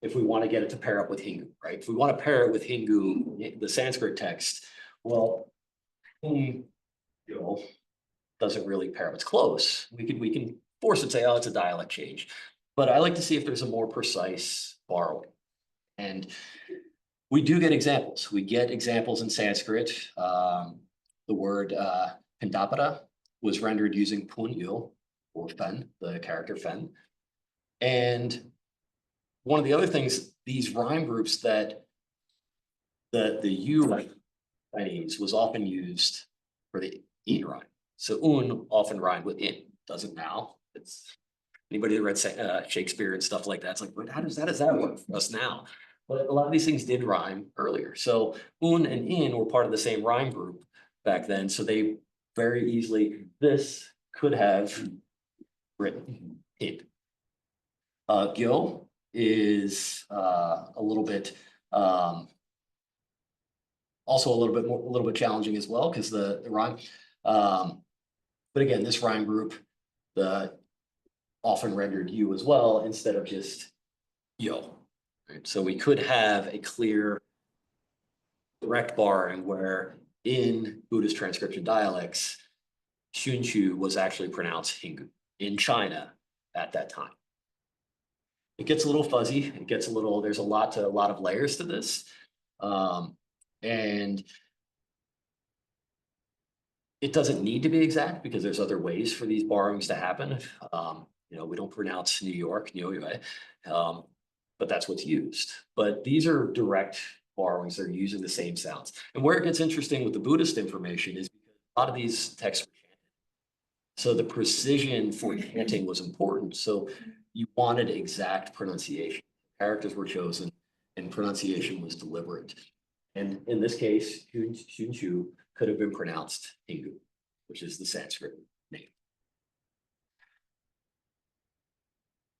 If we want to get it to pair up with Hingu, right? If we want to pair it with Hingu, the Sanskrit text, well, doesn't really pair up. It's close. We can force it to say, oh, it's a dialect change. But I like to see if there's a more precise borrowing. And we do get examples. We get examples in Sanskrit. The word Pindapara was rendered using Punyu, or Fen, the character Fen. And one of the other things, these rhyme groups that the U Chinese was often used for the in rhyme. So un often rhymed with in, doesn't now. It's anybody that read Shakespeare and stuff like that. It's like, how does that work for us now? But a lot of these things did rhyme earlier. So un and in were part of the same rhyme group back then. So they very easily, this could have written in. Gyo is a little bit also a little bit challenging as well because the rhyme. But again, this rhyme group, the often rendered you as well instead of just yo. Right? So we could have a clear direct borrowing where in Buddhist transcription dialects, Xunshu was actually pronounced Hingu in China at that time. It gets a little fuzzy. It gets a little, there's a lot of layers to this. And it doesn't need to be exact because there's other ways for these borrowings to happen. We don't pronounce New York, but that's what's used. But these are direct borrowings. They're using the same sounds. And where it gets interesting with the Buddhist information is because a lot of these texts were chanted. So the precision for chanting was important. So you wanted exact pronunciation. Characters were chosen and pronunciation was deliberate. And in this case, Xunshu could have been pronounced Hingu, which is the Sanskrit name.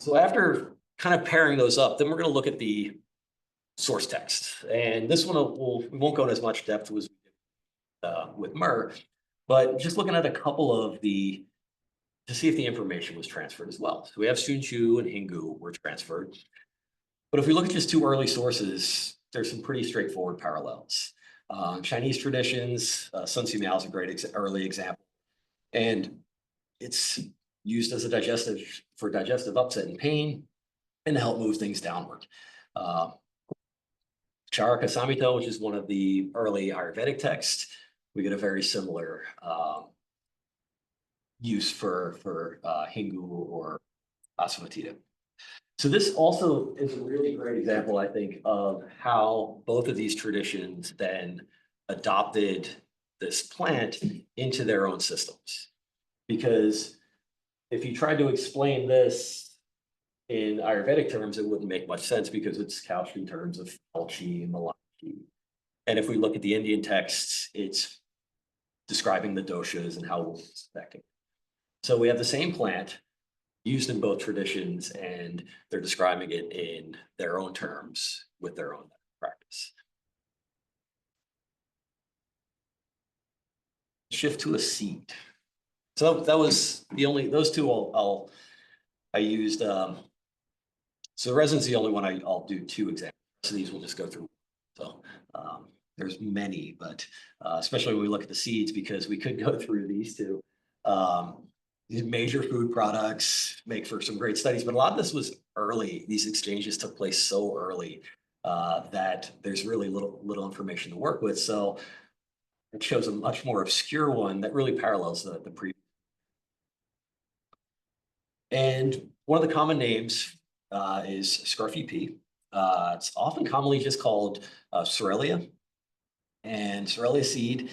So after kind of pairing those up, then we're going to look at the source text. And this one, we won't go in as much depth as with Mer, but just looking at a couple of to see if the information was transferred as well. So we have Xunshu and Hingu were transferred. But if we look at just two early sources, there's some pretty straightforward parallels. Chinese traditions, Sun Tzu Miao is a great early example. And it's used as a digestive upset and pain and to help move things downward. Charaka Samhita, which is one of the early Ayurvedic texts, we get a very similar use for Hingu or Asafoetida. So this also is a really great example, I think, of how both of these traditions then adopted this plant into their own systems. Because if you tried to explain this in Ayurvedic terms, it wouldn't make much sense because it's couched in terms of Alchi and Malachi. And if we look at the Indian texts, it's describing the doshas and how it's affecting. So we have the same plant used in both traditions, and they're describing it in their own terms with their own practice. Shift to a seed. So that was those two I used. So Resins is the only one I'll do two examples. So these we'll just go through. So there's many, but especially when we look at the seeds, because we could go through these two. These major food products make for some great studies, but a lot of this was early. These exchanges took place so early that there's really little information to work with. So it shows a much more obscure one that really parallels the previous. And one of the common names is scrufy pea. It's often commonly just called Sorelia and Sorelia seed.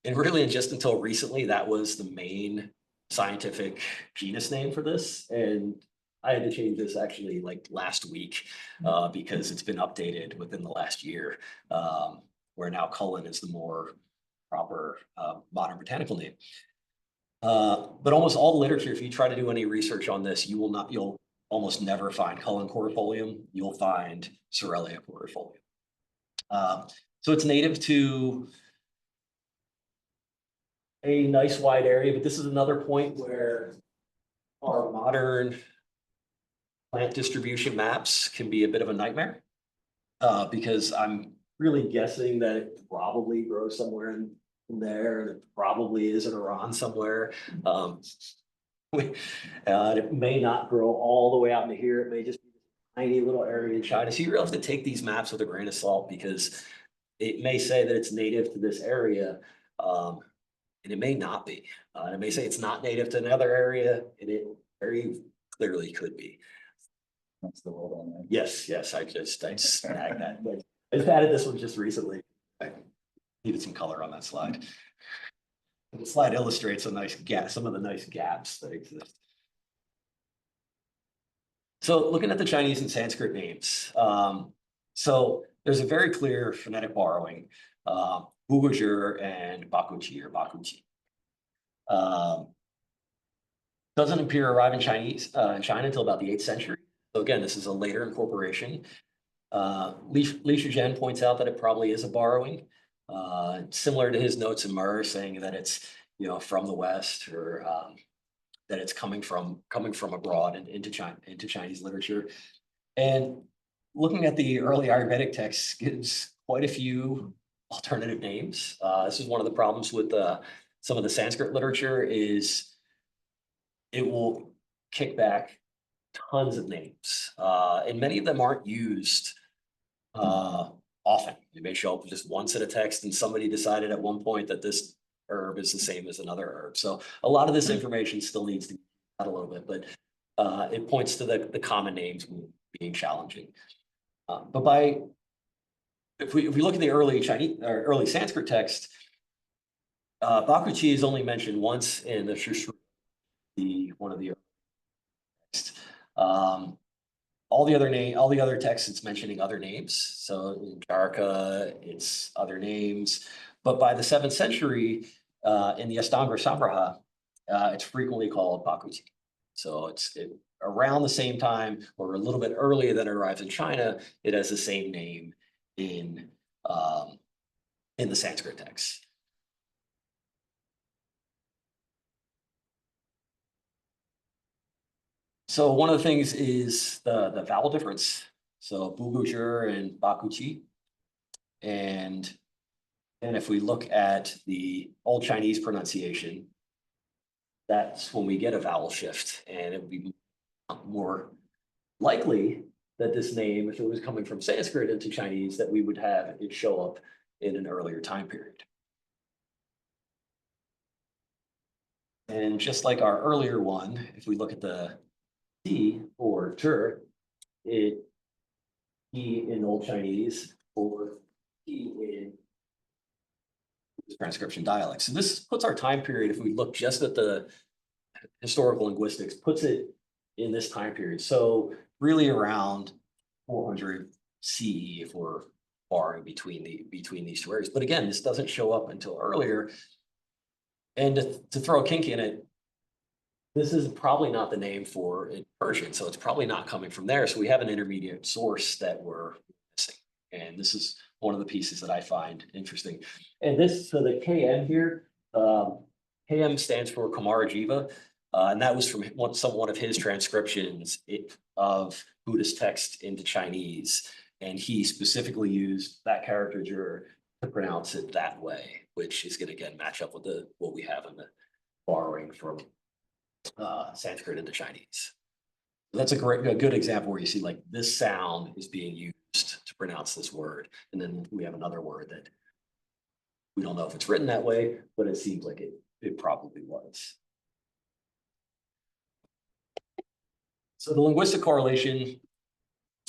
And really, just until recently, that was the main scientific genus name for this. And I had to change this actually like last week because it's been updated within the last year, where now Cullen is the more proper modern botanical name. But almost all the literature, if you try to do any research on this, you'll almost never find Cullen cordifolium. You'll find Sorelia cordifolium. So it's native to a nice wide area, but this is another point where our modern plant distribution maps can be a bit of a nightmare because I'm really guessing that it probably grows somewhere in there, and it probably is in Iran somewhere. It may not grow all the way out into here. It may just be a tiny little area in China. So you really have to take these maps with a grain of salt because it may say that it's native to this area, and it may not be. And it may say it's not native to another area, and it very clearly could be. That's the whole one, right? Yes, I just snagged that. But I just added this one just recently. I needed some color on that slide. The slide illustrates some of the nice gaps that exist. So looking at the Chinese and Sanskrit names, so there's a very clear phonetic borrowing, Buguzhur and Bakuchi or Bakuchi. Doesn't appear arrive in China until about the 8th century. So again, this is a later incorporation. Li Zhen points out that it probably is a borrowing, similar to his notes in Murr saying that it's, you know, from the West, or that it's coming from abroad and into Chinese literature. And looking at the early Ayurvedic texts gives quite a few alternative names. This is one of the problems with some of the Sanskrit literature is it will kick back tons of names, and many of them aren't used often. It may show up just one set of text, and somebody decided at one point that this herb is the same as another herb. So a lot of this information still needs to be out a little bit, but it points to the common names being challenging. But if we look at the early Chinese or early Sanskrit text, Bakuchi is only mentioned once in the Shushru, one of the text. All the other texts, it's mentioning other names. So in Jarka, it's other names. But by the 7th century, in the Astanga Samgraha, it's frequently called Bakuchi. So it's around the same time, or a little bit earlier than it arrives in China. It has the same name in the Sanskrit text. So one of the things is the vowel difference. So Buguzhur and Bakuchi. And if we look at the Old Chinese pronunciation, that's when we get a vowel shift. And it would be more likely that this name, if it was coming from Sanskrit into Chinese, that we would have it show up in an earlier time period. And just like our earlier one, if we look at the T or zhi, it E in Old Chinese or E in transcription dialects. So this puts our time period, if we look just at the historical linguistics, puts it in this time period. So really around 400 CE, if we're borrowing between these two areas. But again, this doesn't show up until earlier. And to throw a kink in it, this is probably not the name for in Persian, so it's probably not coming from there. So we have an intermediate source that we're missing. And this is one of the pieces that I find interesting. And this, so the KM here, KM stands for Kamarajiva, and that was from one of his transcriptions of Buddhist text into Chinese. And he specifically used that character to pronounce it that way, which is going to again match up with what we have in the borrowing from Sanskrit into Chinese. That's a good example where you see like this sound is being used to pronounce this word. And then we have another word that we don't know if it's written that way, but it seems like it probably was. So the linguistic correlation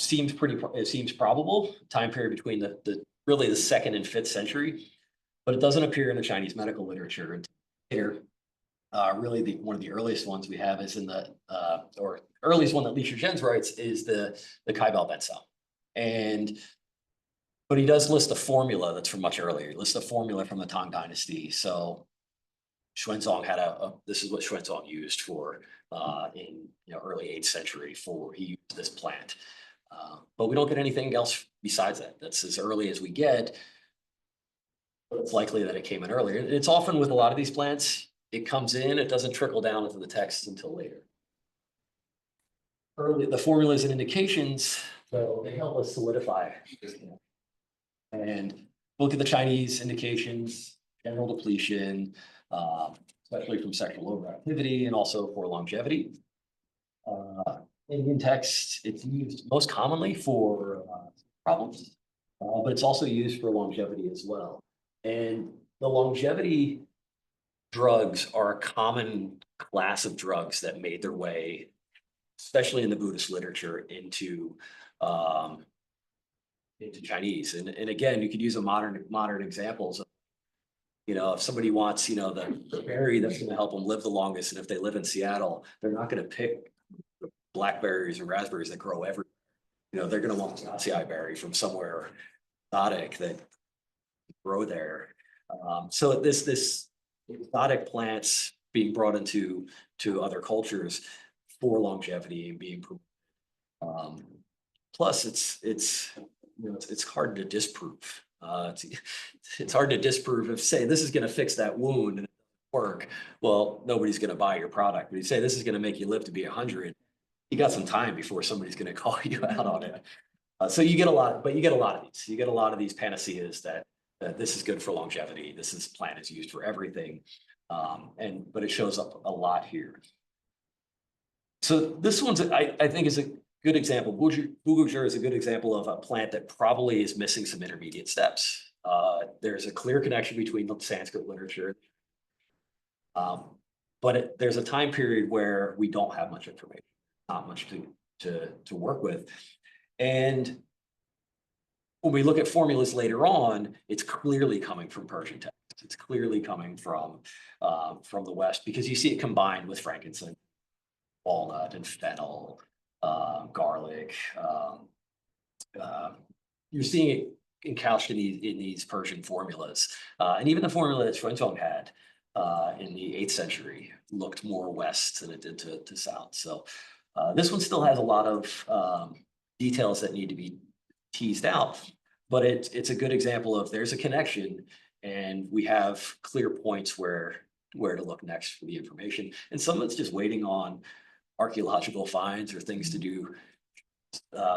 seems probable, time period between really the 2nd and 5th century, but it doesn't appear in the Chinese medical literature until later. Really, one of the earliest ones we have is in or earliest one that Li Zhen writes is the Kaibao Bensao. But he does list a formula that's from much earlier. He lists a formula from the Tang Dynasty. So Xuanzang had this is what Xuanzang used for in early 8th century he used this plant. But we don't get anything else besides that. That's as early as we get. But it's likely that it came in earlier. It's often with a lot of these plants, it comes in, it doesn't trickle down into the text until later. The formulas and indications, so they help us solidify. And look at the Chinese indications, general depletion, especially from sexual overactivity and also for longevity. Indian text, it's used most commonly for problems, but it's also used for longevity as well. And the longevity drugs are a common class of drugs that made their way, especially in the Buddhist literature, into Chinese. And again, you could use a modern examples of, if somebody wants, the berry that's going to help them live the longest, and if they live in Seattle, they're not going to pick blackberries or raspberries that grow everywhere. They're going to want the acai berry from somewhere exotic that grow there. So this exotic plants being brought into other cultures for longevity and being Plus, it's hard to disprove. It's hard to disprove if say this is going to fix that wound and it doesn't work. Well, nobody's going to buy your product. But you say this is going to make you live to be 100. You got some time before somebody's going to call you out on it. So you get a lot, but you get a lot of these. You get a lot of these panaceas that this is good for longevity. This plant is used for everything, but it shows up a lot here. So this one's I think is a good example. Bugujur is a good example of a plant that probably is missing some intermediate steps. There's a clear connection between the Sanskrit literature, but there's a time period where we don't have much information, not much to work with. And when we look at formulas later on, it's clearly coming from Persian texts. It's clearly coming from the West because you see it combined with frankincense, walnut, and fennel, garlic. You're seeing it encouched in these Persian formulas, and even the formula that Xuanzang had in the 8th century looked more west than it did to south. So this one still has a lot of details that need to be teased out, but it's a good example of there's a connection, and we have clear points where to look next for the information. And some of it's just waiting on archeological finds or things to do,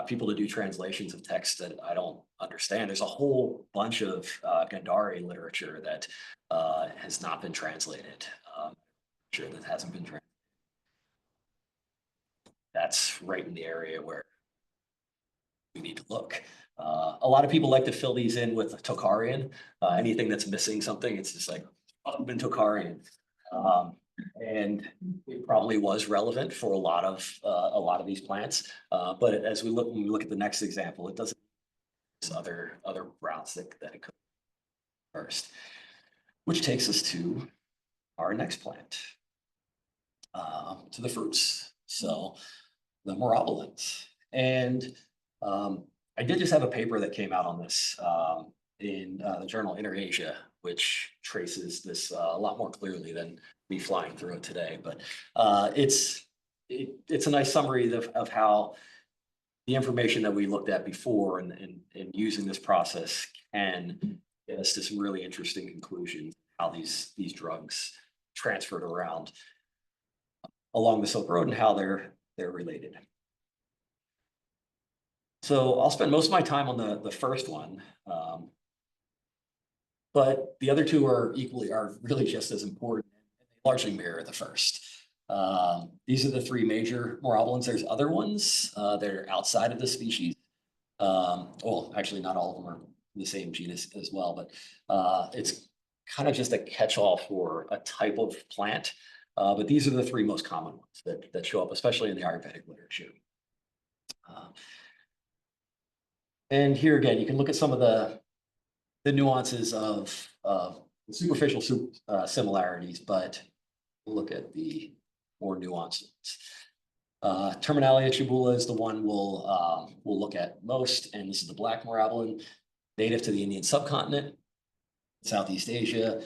people to do translations of text that I don't understand. There's a whole bunch of Gandhari literature that has not been translated, that hasn't been translated. That's right in the area where we need to look. A lot of people like to fill these in with Tocharian. Anything that's missing something, it's just like, oh, been Tocharian. And it probably was relevant for a lot of these plants. But as when we look at the next example, it doesn't. There's other routes that it could first, which takes us to our next plant, to the fruits. So the Mirabolans. And I did just have a paper that came out on this in the journal InterAsia, which traces this a lot more clearly than me flying through it today. But it's a nice summary of how the information that we looked at before and using this process can get us to some really interesting conclusions, how these drugs transferred around along the Silk Road and how they're related. So I'll spend most of my time on the first one, but the other two are really just as important. They largely mirror the first. These are the three major Mirabolans. There's other ones that are outside of the species. Well, actually, not all of them are the same genus as well, but it's kind of just a catch-all for a type of plant. But these are the three most common ones that show up, especially in the Ayurvedic literature. And here again, you can look at some of the nuances of superficial similarities, but look at the more nuanced ones. Terminalia chibula is the one we'll look at most, and this is the black Mirabolan, native to the Indian subcontinent, Southeast Asia.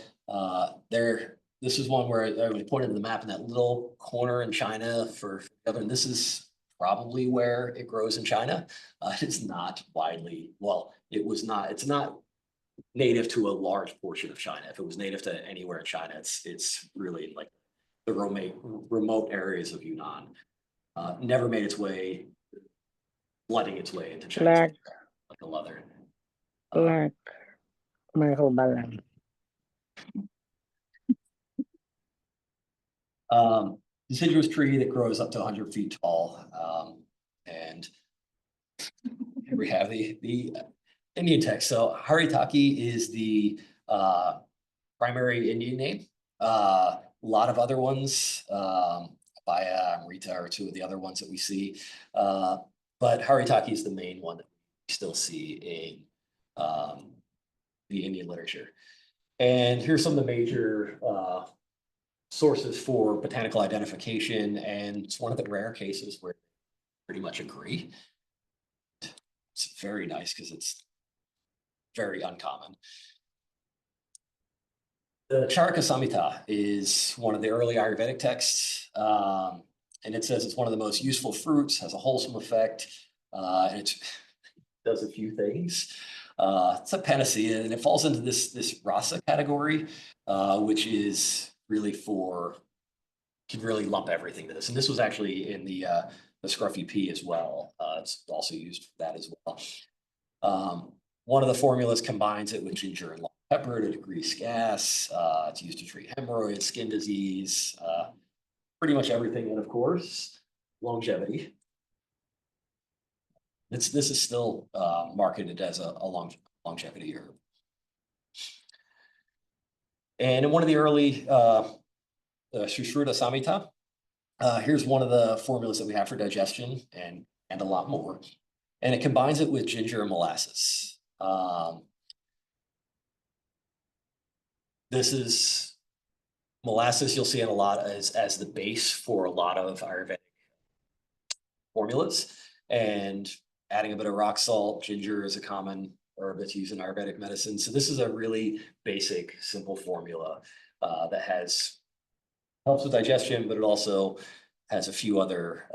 This is one where I pointed to the map in that little corner in China for the other, and this is probably where it grows in China. It's not widely, well, it's not native to a large portion of China. If it was native to anywhere in China, it's really like the remote areas of Yunnan. Never made its way, flooding its way into China like a leather. Black Mirabolan. Deciduous tree that grows up to 100 feet tall. And here we have the Indian text. So Haritaki is the primary Indian name. A lot of other ones, Abaya and Rita are two of the other ones that we see. But Haritaki is the main one that we still see in the Indian literature. And here's some of the major sources for botanical identification, and it's one of the rare cases where they pretty much agree. It's very nice because it's very uncommon. The Charaka Samhita is one of the early Ayurvedic texts. And it says it's one of the most useful fruits, has a wholesome effect, and it does a few things. It's a panacea, and it falls into this rasa category, which is really can really lump everything to this. And this was actually in the scruffy pea as well. It's also used for that as well. One of the formulas combines it with ginger and pepper to decrease gas. It's used to treat hemorrhoids, skin disease, pretty much everything. And of course, longevity. This is still marketed as a longevity herb. And in one of the early Sushruta Samhita, here's one of the formulas that we have for digestion and a lot more. And it combines it with ginger and molasses. This is molasses you'll see in a lot as the base for a lot of Ayurvedic formulas. And adding a bit of rock salt, ginger is a common herb that's used in Ayurvedic medicine. So this is a really basic, simple formula that helps with digestion, but it also has a few other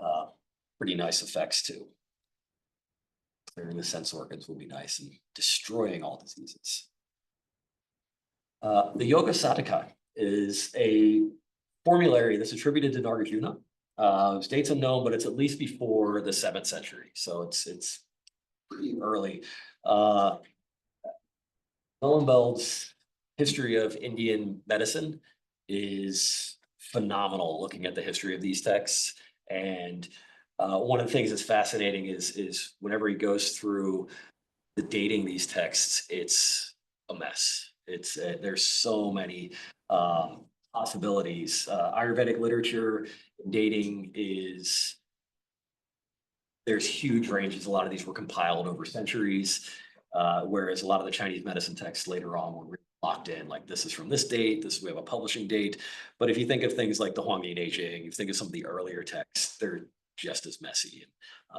pretty nice effects too. Clearing the sense organs will be nice and destroying all diseases. The Yoga Satika is a formulary that's attributed to Nagarjuna. Dates unknown, but it's at least before the 7th century. So it's pretty early. Ullenbeld's history of Indian medicine is phenomenal, looking at the history of these texts. And one of the things that's fascinating is whenever he goes through the dating these texts, it's a mess. There's so many possibilities. Ayurvedic literature dating there's huge ranges. A lot of these were compiled over centuries, whereas a lot of the Chinese medicine texts later on were really locked in, like this is from this date, we have a publishing date. But if you think of things like the Huangdi Neijing, you think of some of the earlier texts, they're just as messy.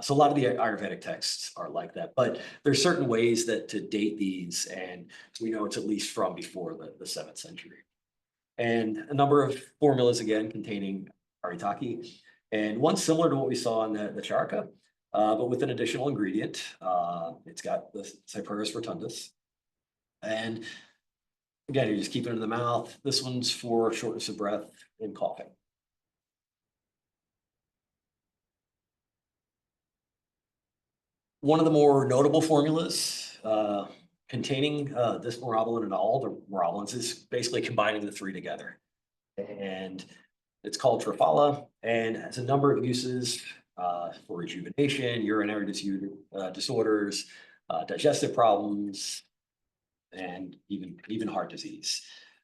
So a lot of the Ayurvedic texts are like that, but there's certain ways that to date these, and we know it's at least from before the 7th century. And a number of formulas, again, containing haritaki, and one similar to what we saw in the charaka, but with an additional ingredient. It's got the Cyperus rotundus. And again, you're just keeping it in the mouth. This one's for shortness of breath and coughing. One of the more notable formulas containing this Moorablin and all the Moorablins is basically combining the three together. And it's called Triphala and has a number of uses for rejuvenation, urinary disorders, digestive problems, and even heart disease.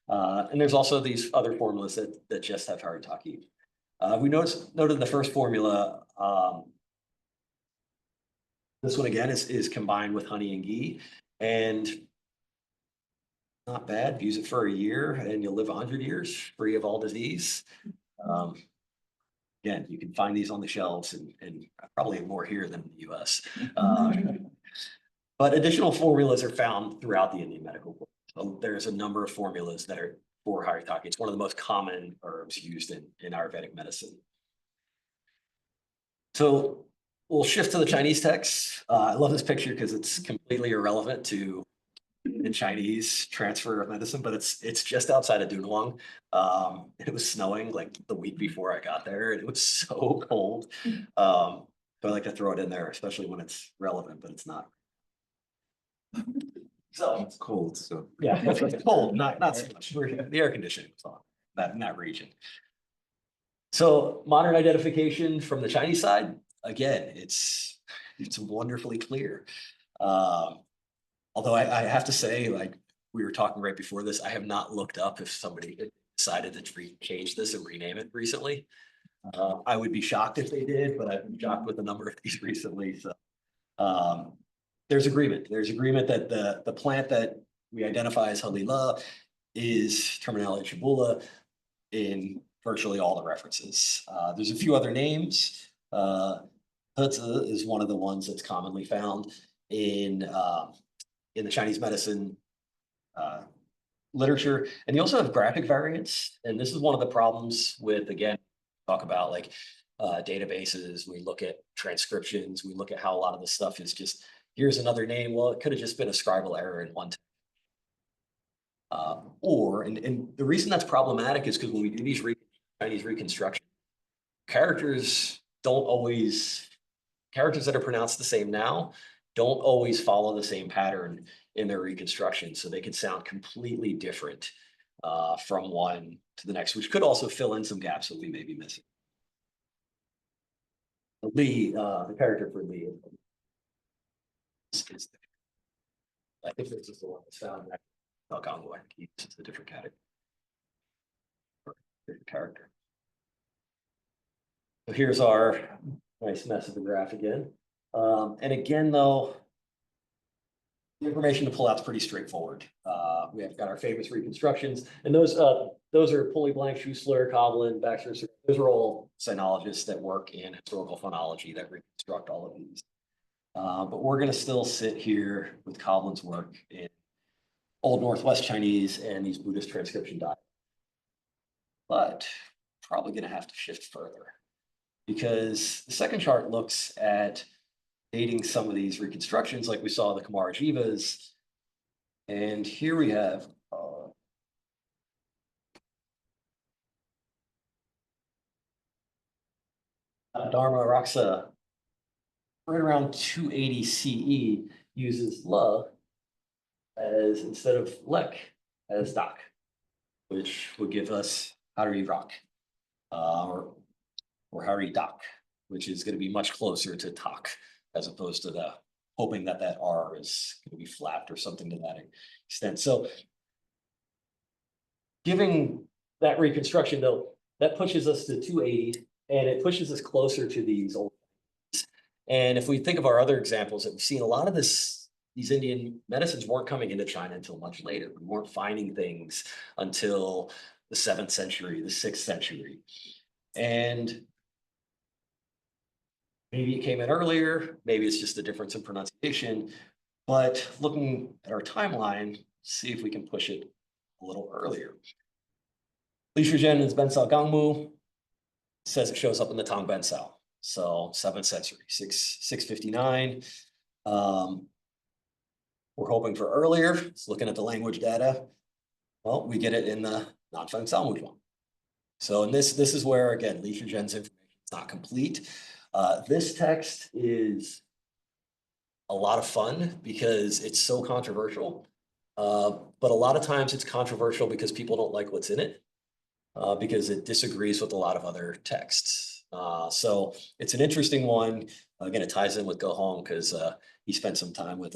And there's also these other formulas that just have haritaki. We noted the first formula. This one again is combined with honey and ghee, and not bad. Use it for a year and you'll live 100 years free of all disease. Again, you can find these on the shelves and probably more here than in the US. But additional formulas are found throughout the Indian medical world. So there's a number of formulas that are for haritaki. It's one of the most common herbs used in Ayurvedic medicine. So we'll shift to the Chinese text. I love this picture because it's completely irrelevant to the Chinese transfer of medicine, but it's just outside of Dunhuang. It was snowing like the week before I got there, and it was so cold. So I like to throw it in there, especially when it's relevant, but it's not. So It's cold, so. yeah, it's cold, not so much. The air conditioning was on in that region. So modern identification from the Chinese side, again, it's wonderfully clear. Although I have to say, like we were talking right before this, I have not looked up if somebody decided to change this and rename it recently. I would be shocked if they did, but I've been shocked with the number of these recently. So there's agreement. There's agreement that the plant that we identify as Halila is Terminella chibula in virtually all the references. There's a few other names. Hezi is one of the ones that's commonly found in the Chinese medicine literature. And you also have graphic variants. And this is one of the problems with, again, talk about like databases, we look at transcriptions, we look at how a lot of the stuff is just, here's another name. Well, it could have just been a scribal error in one. And the reason that's problematic is because when we do these Chinese reconstruction, characters that are pronounced the same now don't always follow the same pattern in their reconstruction. So they can sound completely different from one to the next, which could also fill in some gaps that we may be missing. Lee, the character for Lee is I think this is the one that's found in Congo. It's a different category. Different character. So here's our nice mess of the graph again. And again, though, the information to pull out is pretty straightforward. We have got our famous reconstructions, and those are Pulley Blank, Schussler, Coblin, Baxter. Those are all sinologists that work in historical phonology that reconstruct all of these. But we're going to still sit here with Coblin's work in Old Northwest Chinese and these Buddhist transcription dialects. But probably going to have to shift further, because the second chart looks at dating some of these reconstructions like we saw the Kumara Jivas. And here we have Dharma Raksa right around 280 CE uses la as instead of lek as dak, which would give us hari rak or hari dak, which is going to be much closer to tak as opposed to the hoping that that R is going to be flapped or something to that extent. So giving that reconstruction, though, that pushes us to 280, and it pushes us closer to these old. And if we think of our other examples that we've seen, a lot of these Indian medicines weren't coming into China until much later. We weren't finding things until the 7th century, the 6th century. And maybe it came in earlier, maybe it's just a difference in pronunciation, but looking at our timeline, see if we can push it a little earlier. Li Shuzhen's Bensao Gangmu says it shows up in the Tang Bensao, so 7th century, 659. We're hoping for earlier. It's looking at the language data. Well, we get it in the Nanfang Salmujwang. So this is where, again, Li Shuzhen's information is not complete. This text is a lot of fun because it's so controversial. But a lot of times it's controversial because people don't like what's in it, because it disagrees with a lot of other texts. So it's an interesting one. Again, it ties in with Go Hong because he spent some time with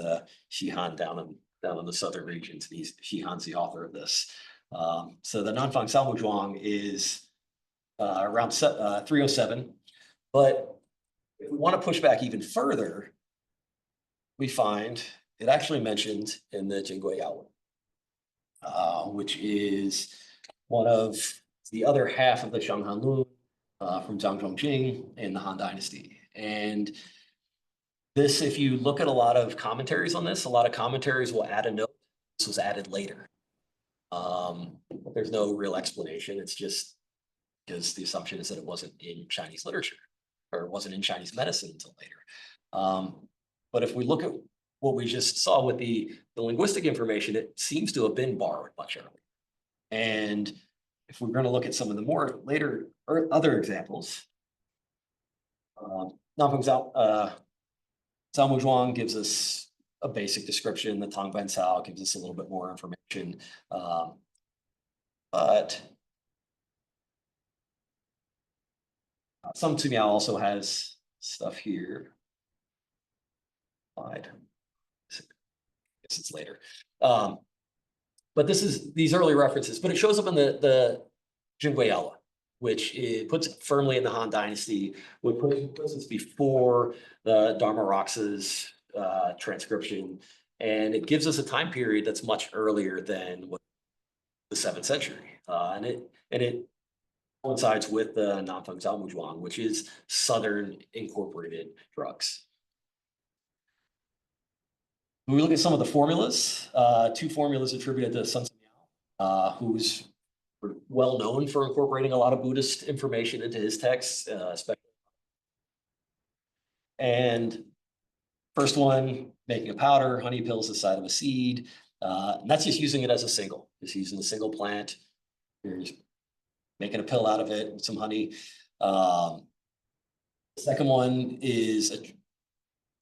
Shihan down in the southern regions. And Shihan's the author of this. So the Nanfang Salmujwang is around 307. But if we want to push back even further, we find it actually mentioned in the Jingui Yawen, which is one of the other half of the Shanghan Lun from Zhang Zhongjing in the Han Dynasty. And this, if you look at a lot of commentaries on this, a lot of commentaries will add a note. This was added later. There's no real explanation. It's just because the assumption is that it wasn't in Chinese literature or it wasn't in Chinese medicine until later. But if we look at what we just saw with the linguistic information, it seems to have been borrowed much earlier. And if we're going to look at some of the more later or other examples, Nanfang Salmujwang gives us a basic description. The Tang Bensao gives us a little bit more information. But Some Tsumiao also has stuff here. I guess it's later. But these early references, but it shows up in the Jingui, which it puts it firmly in the Han Dynasty, which puts us before the Dharma Raksa's transcription. And it gives us a time period that's much earlier than the 7th century. And it coincides with the Nanfang Salmujwang, which is Southern incorporated drugs. When we look at some of the formulas, 2 formulas attributed to Sun Tzumiao, who's well known for incorporating a lot of Buddhist information into his texts, especially And first one, making a powder, honey pills the size of a seed. And that's just using it as a single, just using a single plant. You're just making a pill out of it with some honey. The second one is a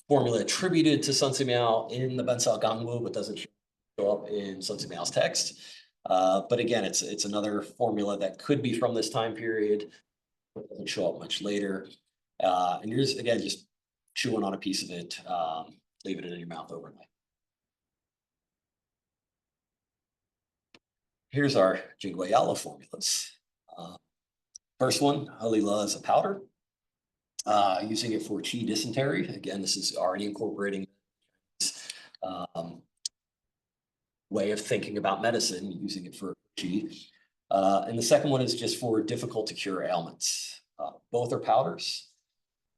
formula attributed to Sun Simiao in the Bensao Gangwu, but doesn't show up in Sun Simiao's text. But again, it's another formula that could be from this time period, but doesn't show up much later. And you're just, again, just chewing on a piece of it, leaving it in your mouth overnight. Here's our Jingguo formulas. First one, Halila is a powder. Using it for qi dysentery. Again, this is already incorporating way of thinking about medicine, using it for qi. And the second one is just for difficult to cure ailments. Both are powders.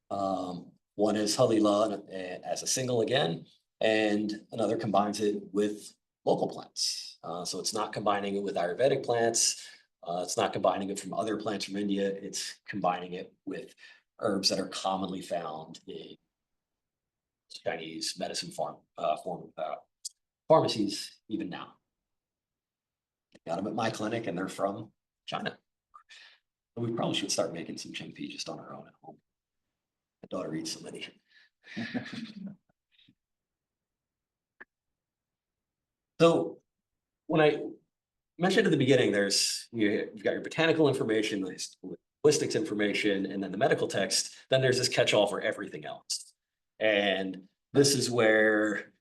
One is Halila as a single again, and another combines it with local plants. So it's not combining it with Ayurvedic plants. It's not combining it from other plants from India. It's combining it with herbs that are commonly found in Chinese medicine pharmacies even now. Got them at my clinic and they're from China. We probably should start making some Chengpi just on our own at home. My daughter eats so many. So when I mentioned at the beginning, you've got your botanical information, linguistics information, and then the medical text. Then there's this catch-all for everything else. And this is where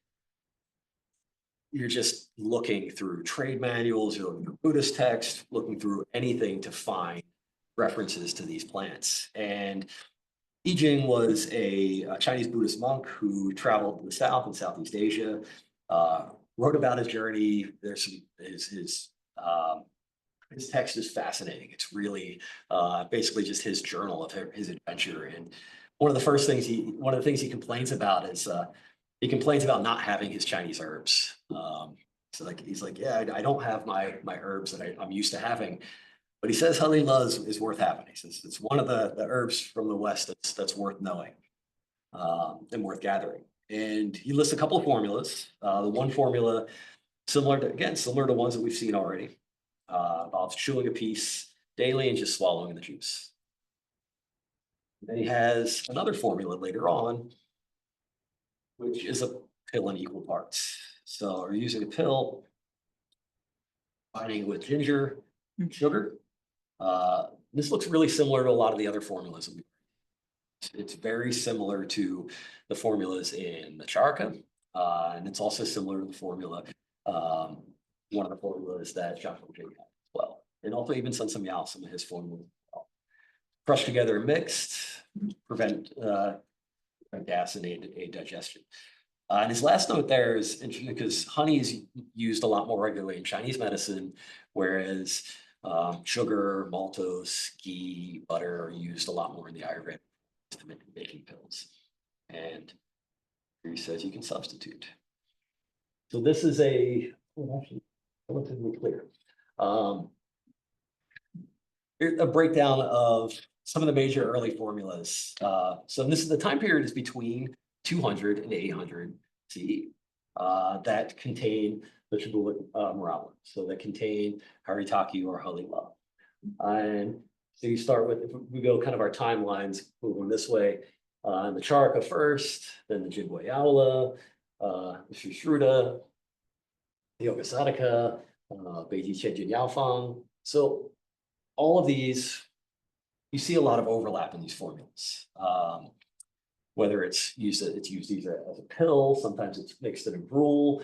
you're just looking through trade manuals, you're looking through Buddhist text, looking through anything to find references to these plants. And I Ching was a Chinese Buddhist monk who traveled to the South and Southeast Asia, wrote about his journey. There's some, his text is fascinating. It's really basically just his journal of his adventure. And one of the things he complains about is he complains about not having his Chinese herbs. So he's like, yeah, I don't have my herbs that I'm used to having. But he says Halila is worth having. He says it's one of the herbs from the West that's worth knowing and worth gathering. And he lists a couple of formulas. The one formula, similar to ones that we've seen already, involves chewing a piece daily and just swallowing the juice. And then he has another formula later on, which is a pill in equal parts. So we're using a pill, combining it with ginger and sugar. This looks really similar to a lot of the other formulas. It's very similar to the formulas in the charka, and it's also similar to the formula, one of the formulas that Zhang Fengzhi had as well, and also even Sun Simiao, some of his formulas as well. Crushed together and mixed, prevent gas and aid digestion. And his last note there is interesting because honey is used a lot more regularly in Chinese medicine, whereas sugar, maltose, ghee, butter are used a lot more in the Ayurvedic making pills. And here he says you can substitute. So this is actually relatively clear. A breakdown of some of the major early formulas. So this is the time period is between 200 and 800 CE that contain the Tribulate Morala. So that contain Haritaki or Halila. And so you start with, if we go kind of our timelines moving this way, the Charaka first, then the Jingguo, the Shushruta, the Yoga Sadhaka, Beiji Qianjin Yaofang. So all of these, you see a lot of overlap in these formulas. Whether it's used either as a pill, sometimes it's mixed in a gruel.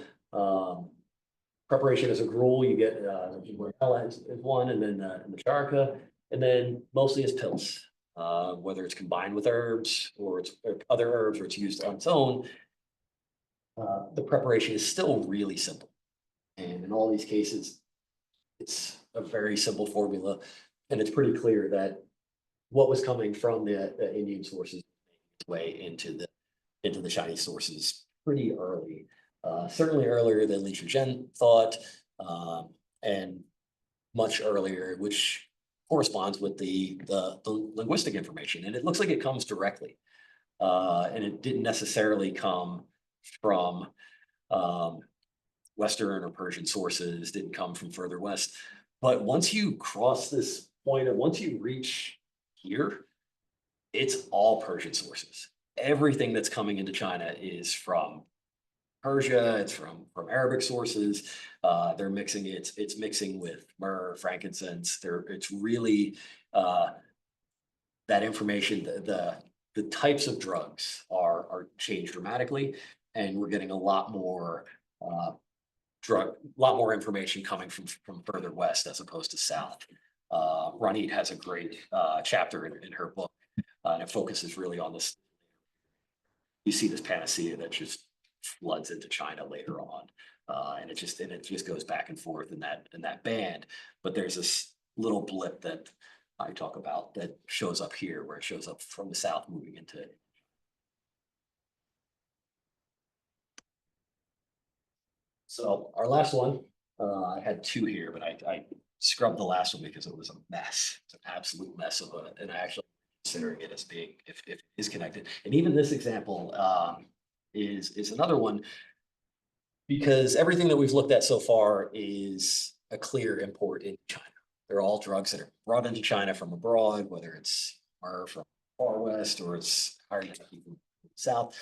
Preparation as a gruel, you get as one, and then the charaka, and then mostly as pills. Whether it's combined with herbs or other herbs, or it's used on its own, the preparation is still really simple. And in all these cases, it's a very simple formula, and it's pretty clear that what was coming from the Indian sources way into the Chinese sources pretty early, certainly earlier than Li Shuzhen thought, and much earlier, which corresponds with the linguistic information. And it looks like it comes directly. And it didn't necessarily come from Western or Persian sources, didn't come from further west. But once you cross this point, and once you reach here, it's all Persian sources. Everything that's coming into China is from Persia, it's from Arabic sources. They're mixing it's mixing with myrrh, frankincense. It's really that information, the types of drugs are changed dramatically, and we're getting a lot more a lot more information coming from further west as opposed to south. Ronit has a great chapter in her book, and it focuses really on this. You see this panacea that just floods into China later on, and it just goes back and forth in that band. But there's this little blip that I talk about that shows up here, where it shows up from the south moving into. So our last one, I had two here, but I scrubbed the last one because it was a mess. It's an absolute mess of and I actually considering it as being if it is connected. And even this example is another one, because everything that we've looked at so far is a clear import into China. They're all drugs that are brought into China from abroad, whether it's from far west or it's hard from south.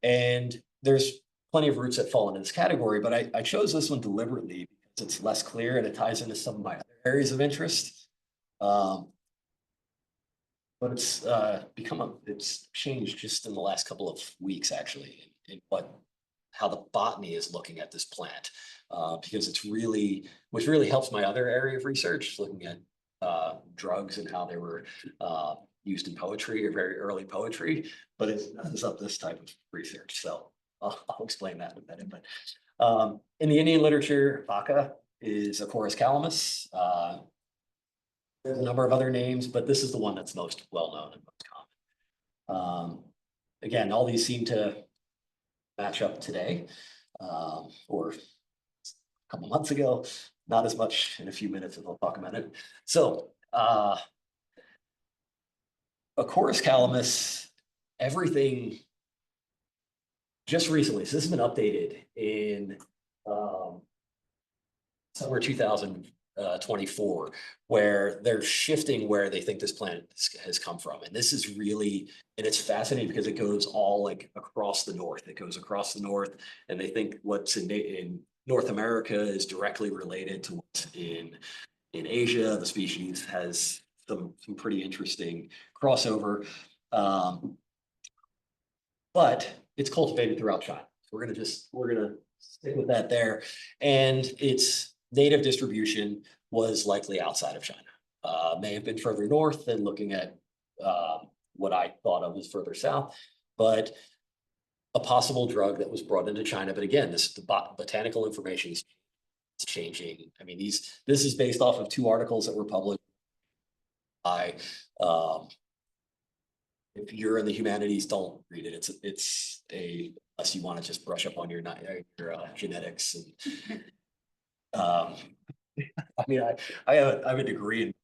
And there's plenty of roots that fall into this category, but I chose this one deliberately because it's less clear and it ties into some of my other areas of interest. But it's it's changed just in the last couple of weeks, actually, in how the botany is looking at this plant, because which really helps my other area of research, looking at drugs and how they were used in poetry or very early poetry, but it messes up this type of research. So I'll explain that in a minute. But in the Indian literature, Vaka is Acorus calamus. There's a number of other names, but this is the one that's most well known and most common. Again, all these seem to match up today, or a couple months ago, not as much in a few minutes, as I'll talk about it. So Acorus calamus, everything just recently, so this has been updated in somewhere 2024, where they're shifting where they think this plant has come from. And this is really, and it's fascinating because it goes all like across the north. It goes across the north, and they think what's in North America is directly related to what's in Asia. The species has some pretty interesting crossover. But it's cultivated throughout China. So we're gonna stick with that there. And its native distribution was likely outside of China. May have been further north than looking at what I thought of as further south, but a possible drug that was brought into China. But again, the botanical information is changing. I mean, this is based off of two articles that were published by if you're in the humanities, don't read it. It's unless you want to just brush up on your genetics. And I mean, I have a degree in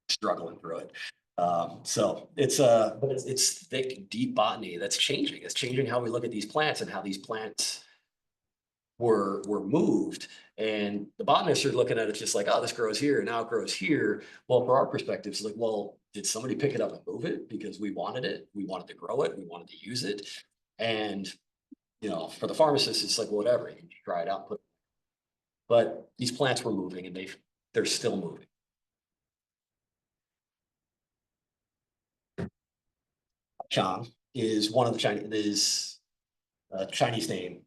struggling through it. So but it's thick, deep botany that's changing. It's changing how we look at these plants and how these plants were moved. And the botanists are looking at it just like, oh, this grows here and now it grows here. Well, for our perspective, it's like, well, did somebody pick it up and move it because we wanted it? We wanted to grow it. We wanted to use it. And, for the pharmacist, it's like, well, whatever, you can try it out. But these plants were moving and they're still moving. Chang is one of the Chinese name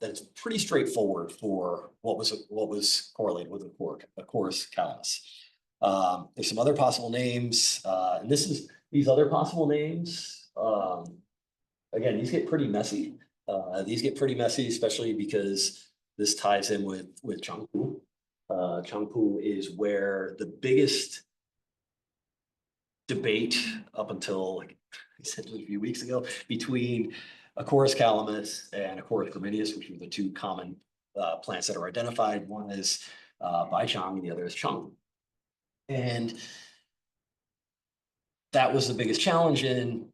that's pretty straightforward for what was correlated with Acorus calamus. There's some other possible names, and these other possible names. Again, these get pretty messy. Especially because this ties in with Changpu. Changpu is where the biggest debate up until essentially a few weeks ago between Acorus calamus and Acorus gramineus, which are the two common plants that are identified. One is by Chang and the other is Changpu. And that was the biggest challenge in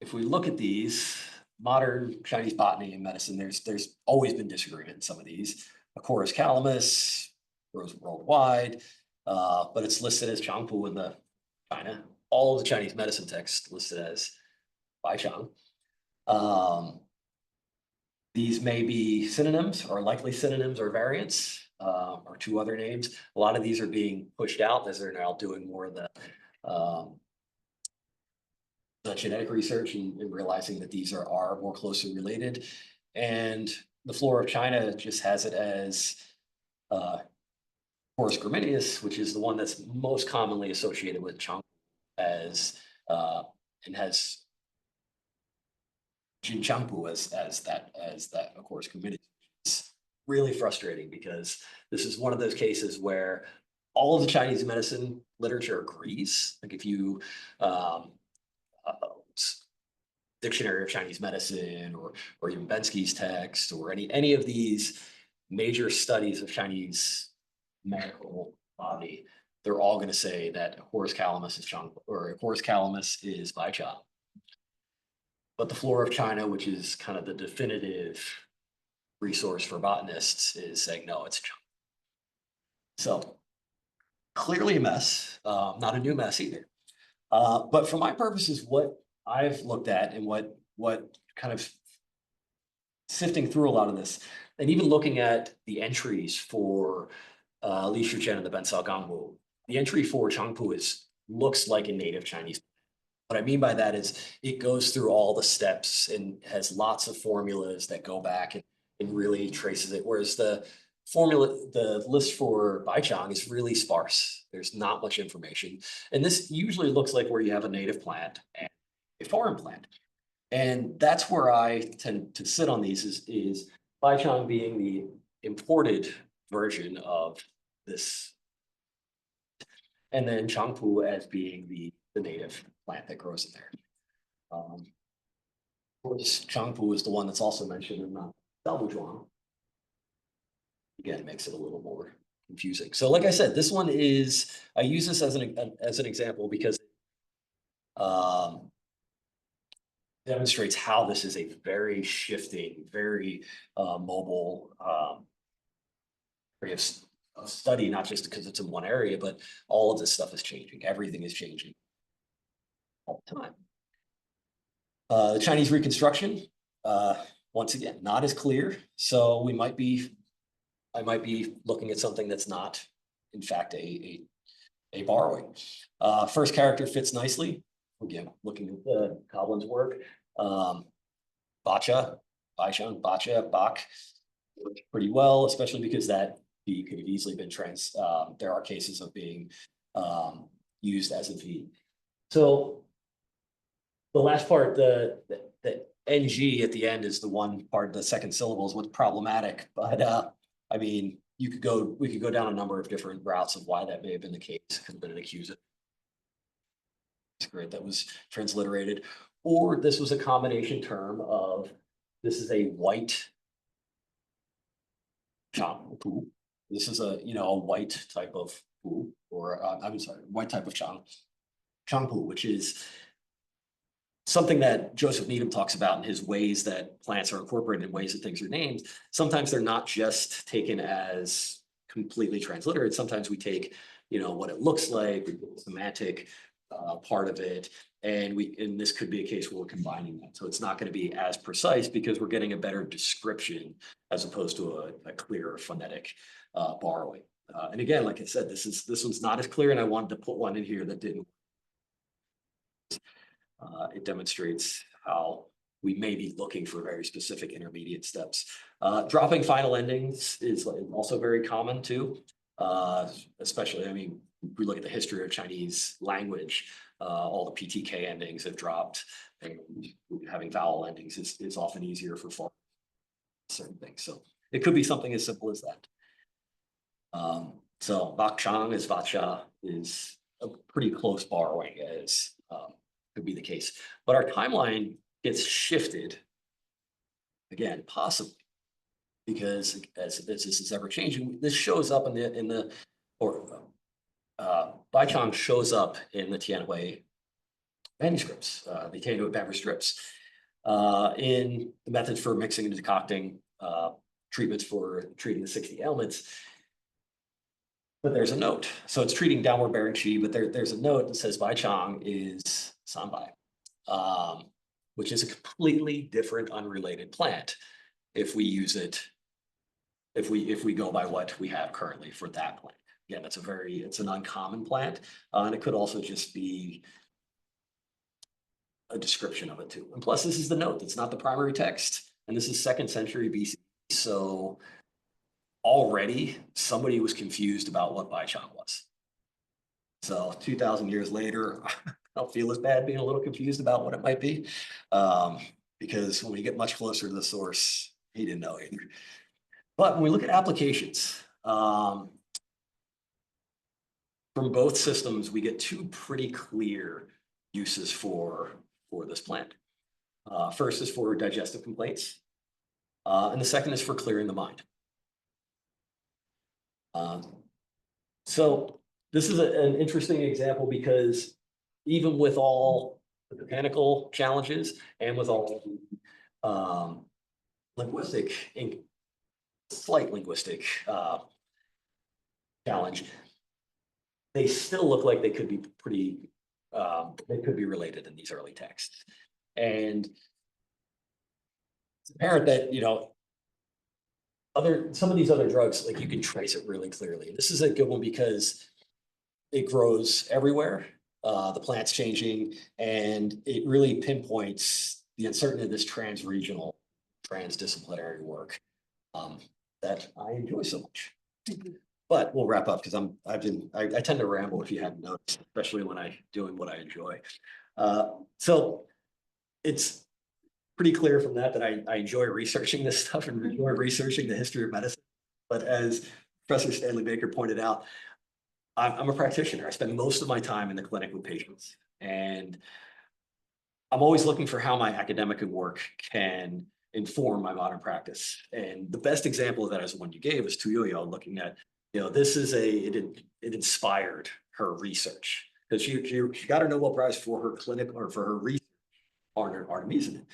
if we look at these modern Chinese botany and medicine, there's always been disagreement in some of these. Acorus calamus grows worldwide, but it's listed as Changpu in the China. All of the Chinese medicine texts listed as Baichang. These may be synonyms or likely synonyms or variants, or two other names. A lot of these are being pushed out as they're now doing more of the genetic research and realizing that these are more closely related. And the flora of China just has it as Horus gramineus, which is the one that's most commonly associated with Chang as and has Jin Changpu as that of course gramineus. It's really frustrating because this is one of those cases where all of the Chinese medicine literature agrees. Like if you Dictionary of Chinese Medicine or even Bensky's text or any of these major studies of Chinese medical body, they're all going to say that Horus calamus is Chang or Horus calamus is Baichang. But the flora of China, which is kind of the definitive resource for botanists, is saying no, it's Chang. So clearly a mess, not a new mess either. But for my purposes, what I've looked at and what kind of sifting through a lot of this, and even looking at the entries for Li Shuchen and the Bensao Gangwu, the entry for Changpu looks like a native Chinese. What I mean by that is it goes through all the steps and has lots of formulas that go back and really traces it. Whereas the list for Baichang is really sparse. There's not much information. And this usually looks like where you have a native plant and a foreign plant. And that's where I tend to sit on these is Baichang being the imported version of this. And then Changpu as being the native plant that grows in there. Of course, Changpu is the one that's also mentioned in the Dalbuzhuang. Again, it makes it a little more confusing. So like I said, this one is, I use this as an example because demonstrates how this is a very shifting, very mobile area of study, not just because it's in one area, but all of this stuff is changing. Everything is changing all the time. The Chinese reconstruction, once again, not as clear. So I might be looking at something that's not, in fact, a borrowing. First character fits nicely. Again, looking at the Coblin's work. Bacha, Baishang, Bacha, Bach worked pretty well, especially because that V could have easily been there are cases of being used as a V. So the last part, the NG at the end is the one part, the second syllable is what's problematic. But I mean, we could go down a number of different routes of why that may have been the case. It could have been an accusative. It's great that was transliterated, or this was a combination term of this is a white Changpu. This is a white type of Pu, or I'm sorry, white type of Changpu, which is something that Joseph Needham talks about in his ways that plants are incorporated in ways that things are named. Sometimes they're not just taken as completely transliterated. Sometimes we take, what it looks like, we put the semantic part of it, and this could be a case where we're combining that. So it's not going to be as precise because we're getting a better description as opposed to a clear phonetic borrowing. And again, like I said, this one's not as clear, and I wanted to put one in here that didn't. It demonstrates how we may be looking for very specific intermediate steps. Dropping final endings is also very common too, especially, I mean, if we look at the history of Chinese language, all the PTK endings have dropped, and having vowel endings is often easier for certain things. So it could be something as simple as that. So Bakchang as Vacha is a pretty close borrowing as could be the case. But our timeline gets shifted, again, possibly, because as this is ever changing, this shows up Baichang shows up in the Tianhui manuscripts. They came to it paper strips. In the methods for mixing and decocting treatments for treating the 60 ailments. But there's a note. So it's treating downward bearing qi, but there's a note that says Bai Chang is Sanbai, which is a completely different, unrelated plant. If we use it, if we go by what we have currently for that plant. Again, it's an uncommon plant, and it could also just be a description of it too. And plus, this is the note. It's not the primary text, and this is 2nd century BC. So already somebody was confused about what Bai Chang was. So 2,000 years later, I don't feel as bad being a little confused about what it might be, because when we get much closer to the source, he didn't know either. But when we look at applications, from both systems, we get 2 pretty clear uses for this plant. First is for digestive complaints, and the second is for clearing the mind. So this is an interesting example because even with all the mechanical challenges and with all slight linguistic challenge, they still look like they could be they could be related in these early texts. And it's apparent that, some of these other drugs, like you can trace it really clearly. This is a good one because it grows everywhere. The plant's changing, and it really pinpoints the uncertainty of this transregional, transdisciplinary work that I enjoy so much. But we'll wrap up because I tend to ramble if you hadn't noticed, especially when I'm doing what I enjoy. So it's pretty clear from that I enjoy researching this stuff and enjoy researching the history of medicine. But as Professor Stanley Baker pointed out, I'm a practitioner. I spend most of my time in the clinic with patients, and I'm always looking for how my academic work can inform my modern practice. And the best example of that is the one you gave is Tuyoyo, looking at, this is it inspired her research because she got her Nobel Prize for her clinic or for her research on artemisinin.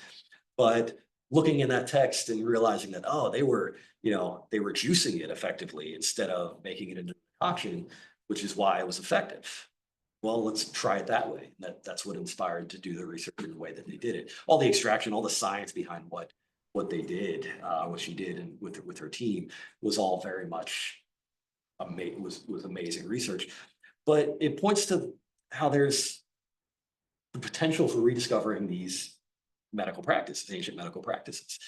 But looking in that text and realizing that, they were juicing it effectively instead of making it into a concoction, which is why it was effective. Well, let's try it that way. That's what inspired to do the research in the way that they did it. All the extraction, all the science behind what they did, what she did, and with her team was all very much was amazing research. But it points to how there's the potential for rediscovering these medical practices, ancient medical practices.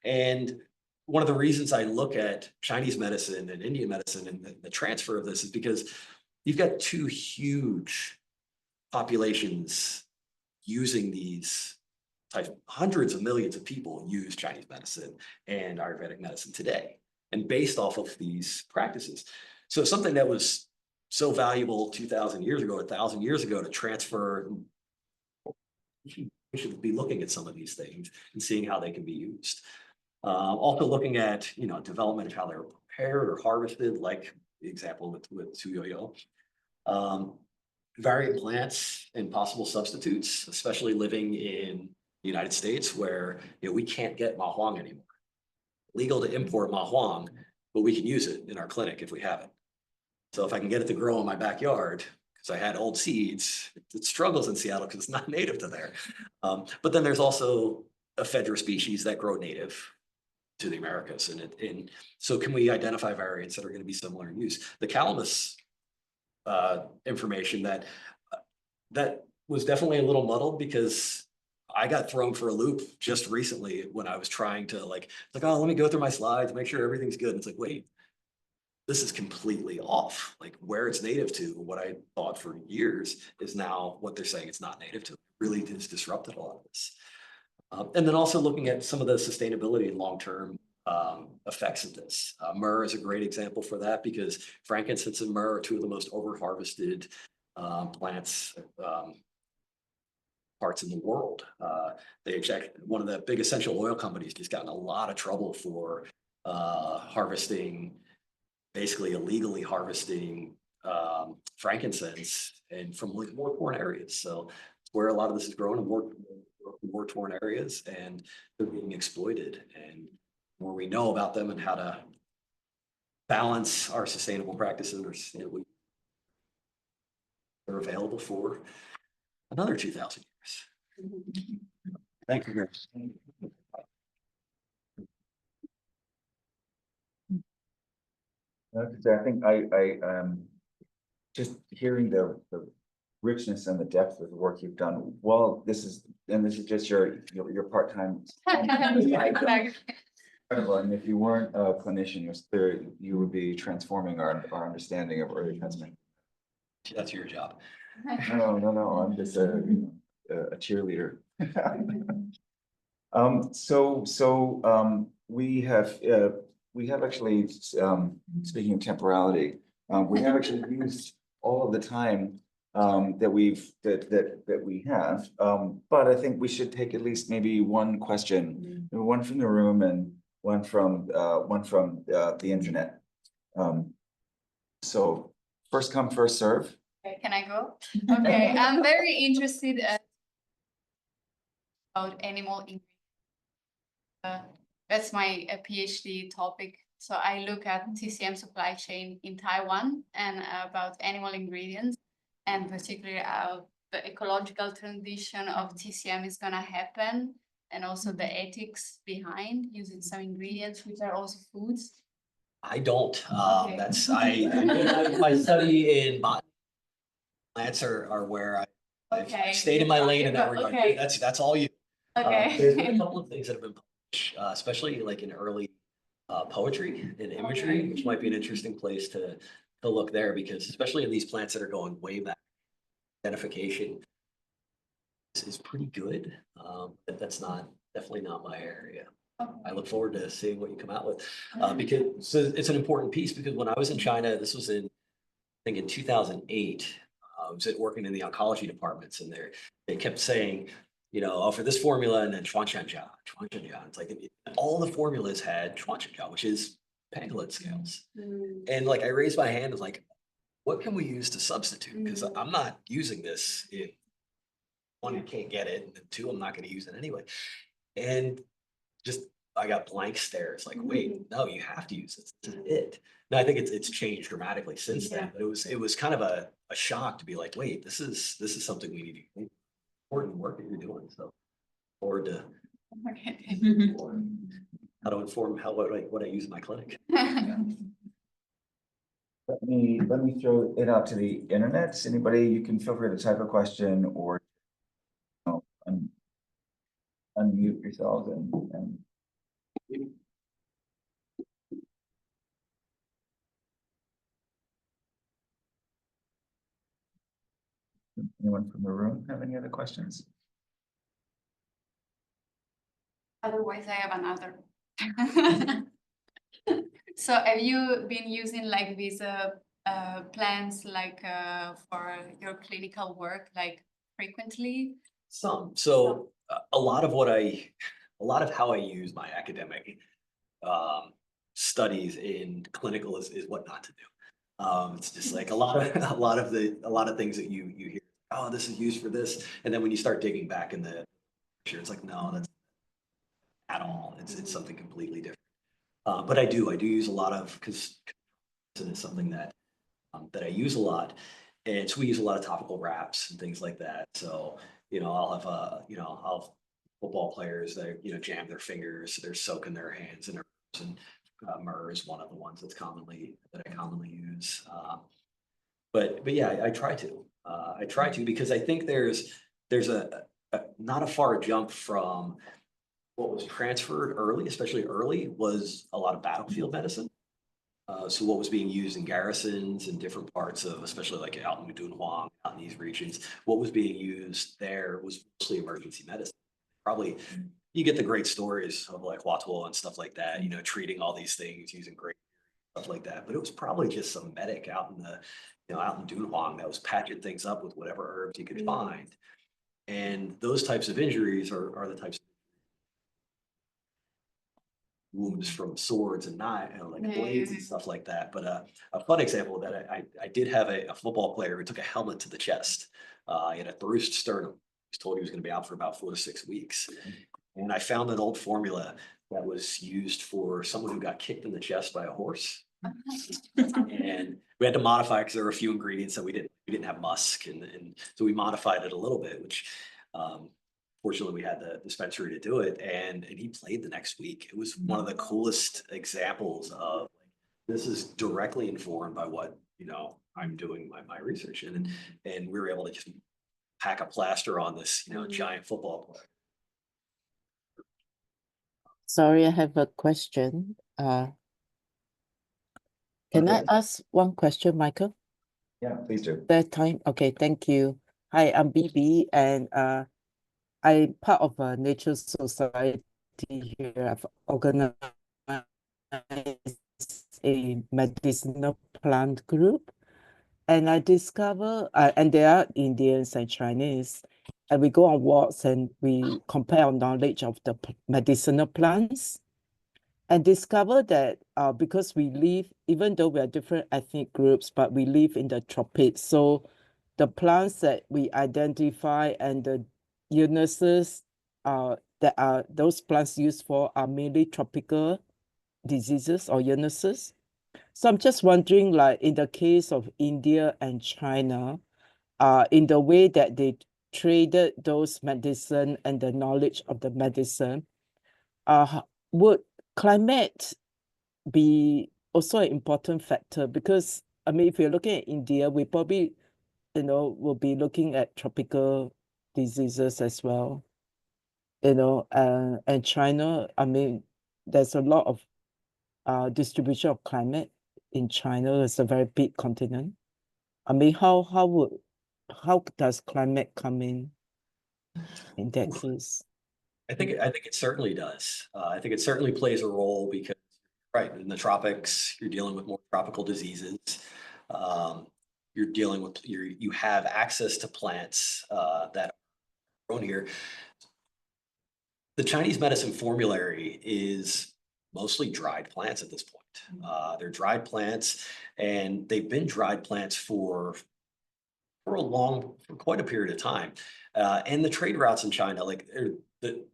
And one of the reasons I look at Chinese medicine and Indian medicine and the transfer of this is because you've got 2 huge populations using these types. Hundreds of millions of people use Chinese medicine and Ayurvedic medicine today, and based off of these practices. So something that was so valuable 2,000 years ago, 1,000 years ago to transfer, we should be looking at some of these things and seeing how they can be used. Also looking at, development of how they're prepared or harvested, like the example with Tuyoyo. Variant plants and possible substitutes, especially living in the United States where we can't get ma huang anymore. Legal to import ma huang, but we can use it in our clinic if we have it. So if I can get it to grow in my backyard, because I had old seeds, it struggles in Seattle because it's not native to there. But then there's also ephedra species that grow native to the Americas. And so can we identify variants that are going to be similar in use? The calamus information that was definitely a little muddled because I got thrown for a loop just recently when I was trying to let me go through my slides, make sure everything's good. And it's like, wait, this is completely off. Like where it's native to, what I thought for years is now what they're saying it's not native to. It really has disrupted a lot of this. And then also looking at some of the sustainability and long-term effects of this. Myrrh is a great example for that because frankincense and myrrh are 2 of the most over-harvested plants parts in the world. One of the big essential oil companies just got in a lot of trouble for basically illegally harvesting frankincense and from more poor areas. So where a lot of this is grown in war torn areas, and they're being exploited. And the more we know about them and how to balance our sustainable practices, or sustainable, they're available for another 2,000 years. Thank you, Chris. I think I just hearing the richness and the depth of the work you've done. Well, this is just your part-time. Incredible. And if you weren't a clinician, you would be transforming our understanding of early transmission. That's your job. No, I'm just a cheerleader. We have actually, speaking of temporality, we have actually used all of the time that we have. But I think we should take at least maybe one question, one from the room and one from the internet. So first come, first serve. Okay, can I go? Okay, I'm very interested about animal ingredients. That's my PhD topic. So I look at TCM supply chain in Taiwan and about animal ingredients, and particularly the ecological transition of TCM is gonna happen, and also the ethics behind using some ingredients which are also foods. I don't. Okay. That's my study in botany. Plants are where I've Okay. stayed in my lane in that regard. Okay. That's all you. Okay. There's been a couple of things that have been published, especially like in early poetry and imagery, which might be an interesting place to look there, because especially in these plants that are going way back, identification is pretty good. But that's definitely not my area. I look forward to seeing what you come out with, because it's an important piece, because when I was in China, this was I think in 2008, I was working in the oncology departments, and they kept saying, oh, for this formula, and then Chuanshanjia. It's like all the formulas had Chuanshanjia, which is pangolin scales. And like I raised my hand, was like, what can we use to substitute? Because I'm not using this. One, you can't get it, and two, I'm not going to use it anyway. And just I got blank stares, like, wait, no, you have to use this. This is it. And I think it's changed dramatically since then. But it was kind of a shock to be like, wait, this is something we need to do. Important work that you're doing. So forward to how to inform what I use in my clinic. Let me throw it out to the internet. Anybody, you can feel free to type a question or unmute yourselves and anyone from the room have any other questions? Otherwise, I have another. So have you been using like these plants like for your clinical work like frequently? Some. So a lot of how I use my academic studies in clinical is what not to do. It's just like a lot of things that you hear, oh, this is used for this. And then when you start digging back in the picture, it's like, no, that's at all. It's something completely different. But I do use a lot of, because it's something that I use a lot. And so we use a lot of topical wraps and things like that. So, I'll have football players that, jam their fingers, they're soaking their hands in herbs, and myrrh is one of the ones that I commonly use. But yeah, I try to, because I think there's not a far jump from what was transferred early, especially early, was a lot of battlefield medicine. So what was being used in garrisons in different parts of, especially like out in Dunhuang, out in these regions, what was being used there was mostly emergency medicine. Probably you get the great stories of like Huatuo and stuff like that, treating all these things using great stuff like that. But it was probably just some medic out in out in Dunhuang that was patching things up with whatever herbs he could find. And those types of injuries are the types of wounds from swords and knives, like blades and stuff like that. But a fun example of that, I did have a football player who took a helmet to the chest. He had a bruised sternum, was told he was going to be out for about 4 to 6 weeks. And I found an old formula that was used for someone who got kicked in the chest by a horse. And we had to modify because there were a few ingredients that we didn't have musk, and so we modified it a little bit, which fortunately we had the dispensary to do it, and he played the next week. It was one of the coolest examples of this is directly informed by what I'm doing my research in, and we were able to just pack a plaster on this giant football player. Sorry, I have a question. Can I Okay. ask one question, Michael? Yeah, please do. That time? Okay, thank you. Hi, I'm BB, and I'm part of a nature society here. I've organized a medicinal plant group, and I discover, and there are Indians and Chinese, and we go on walks and we compare our knowledge of the medicinal plants, and discover that because we live, even though we are different ethnic groups, but we live in the tropics, so the plants that we identify and the illnesses that are those plants used for are mainly tropical diseases or illnesses. So I'm just wondering, like in the case of India and China, in the way that they traded those medicine and the knowledge of the medicine, would climate be also an important factor? Because I mean, if you're looking at India, we probably, will be looking at tropical diseases as well. And China, I mean, there's a lot of distribution of climate in China. It's a very big continent. I mean, how does climate come in that case? I think it certainly does. I think it certainly plays a role because, right, in the tropics, you're dealing with more tropical diseases. You're dealing with you have access to plants that are grown here. The Chinese medicine formulary is mostly dried plants at this point. They're dried plants, and they've been dried plants for quite a period of time. And the trade routes in China, like the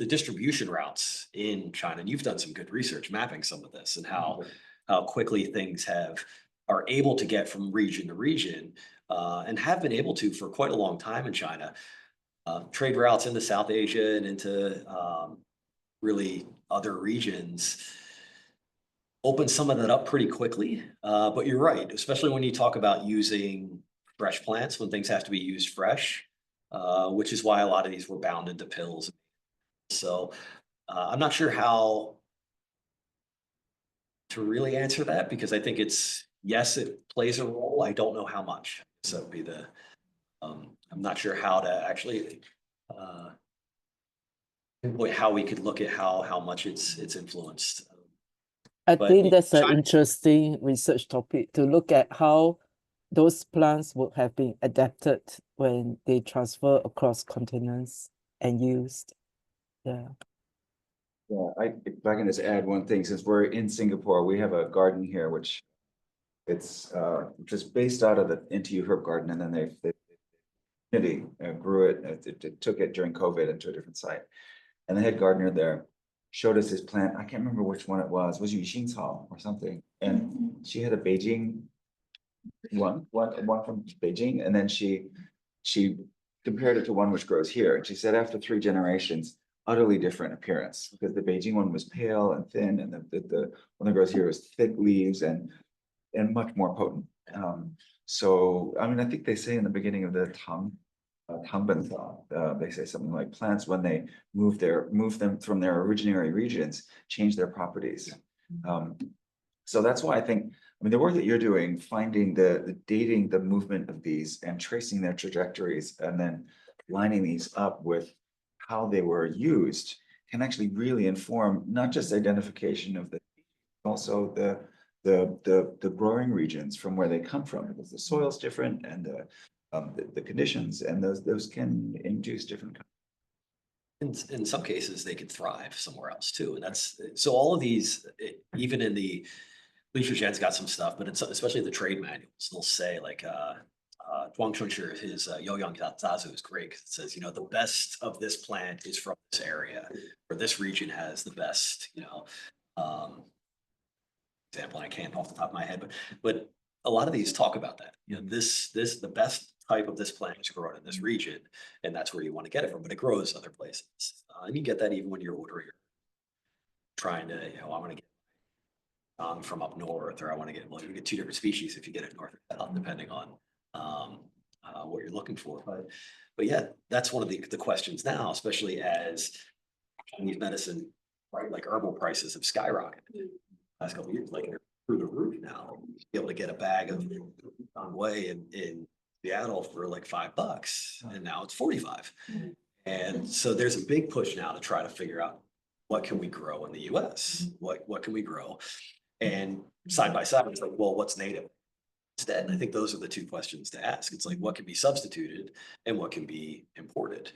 distribution routes in China, and you've done some good research mapping some of this and how quickly things are able to get from region to region, and have been able to for quite a long time in China. Trade routes into South Asia and into really other regions open some of that up pretty quickly. But you're right, especially when you talk about using fresh plants, when things have to be used fresh, which is why a lot of these were bound into pills. So I'm not sure how to really answer that, because I think yes, it plays a role. I don't know how much. So it'd be I'm not sure how to actually pinpoint how we could look at how much it's influenced. I But think that's an China- interesting research topic to look at how those plants would have been adapted when they transfer across continents and used. Yeah. Yeah, if I can just add one thing, since we're in Singapore, we have a garden here, which it's just based out of the NTU herb garden, and then they community grew it. It took it during COVID into a different site, and the head gardener there showed us this plant. I can't remember which one it was Yu Xingcao or something, and she had a Beijing one from Beijing, and then she compared it to one which grows here, and she said after 3 generations, utterly different appearance, because the Beijing one was pale and thin, and the one that grows here is thick leaves and much more potent. So I mean, I think they say in the beginning of the Tangben, they say something like plants, when they move them from their originary regions, change their properties. So that's why I think, I mean, the work that you're doing, finding the dating the movement of these and tracing their trajectories, and then lining these up with how they were used, can actually really inform not just identification of also the growing regions from where they come from, because the soil's different, and the conditions, and those can induce different. In some cases, they could thrive somewhere else too, and so all of these, even in the literature, has got some stuff, but it's especially the trade manuals. They'll say like Zhuang Chunshi, his Yoyang Zazu is great, 'cause it says, you know, the best of this plant is from this area, or this region has the best, you know, example, I can't off the top of my head, but a lot of these talk about that, you know, the best type of this plant is grown in this region, and that's where you want to get it from, but it grows other places. And you get that even when you're ordering, trying to, you know, I want to get from up north, or I want to get, well, you get two different species if you get it north or south, depending on what you're looking for. But yeah, that's one of the questions now, especially as Chinese medicine, right, like herbal prices have skyrocketed last couple of years, like they're through the roof now. Be able to get a bag of Wei in Seattle for like $5, and now it's 45. And so there's a big push now to try to figure out what can we grow in the US? What can we grow? And side by side, it's like, well, what's native instead? And I think those are the two questions to ask. It's like, what can be substituted and what can be imported?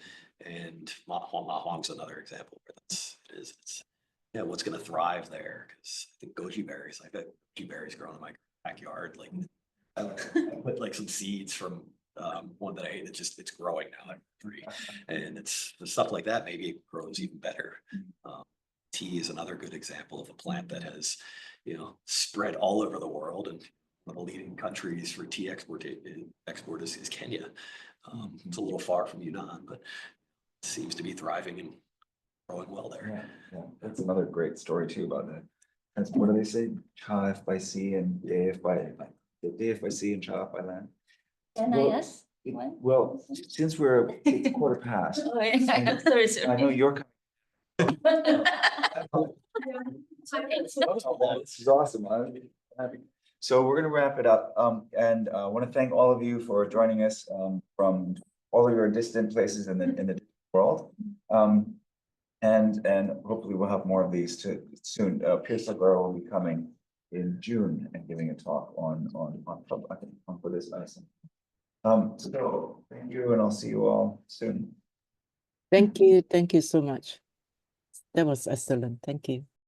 And Ma Huang's another example where it's yeah, what's going to thrive there? Because I think goji berries, I've got goji berries growing in my backyard. Like I put like some seeds from one that I ate. It's growing now. And it's stuff like that. Maybe it grows even better. Tea is another good example of a plant that has, you know, spread all over the world, and one of the leading countries for tea export is Kenya. It's a little far from Yunnan, but it seems to be thriving and growing well there. Yeah, that's another great story too about that. That's, what do they say? Cha if by sea and day if by sea and cha if by land. Can I ask? What? Well, since it's 1:15. Oh, yeah. Sorry, I know you're. This is awesome. I'm happy. So we're going to wrap it up. And I want to thank all of you for joining us from all of your distant places in the world. And hopefully we'll have more of these soon. Pierce Laguerre will be coming in June and giving a talk on for this medicine. So thank you, and I'll see you all soon. Thank you so much. That was excellent. Thank you.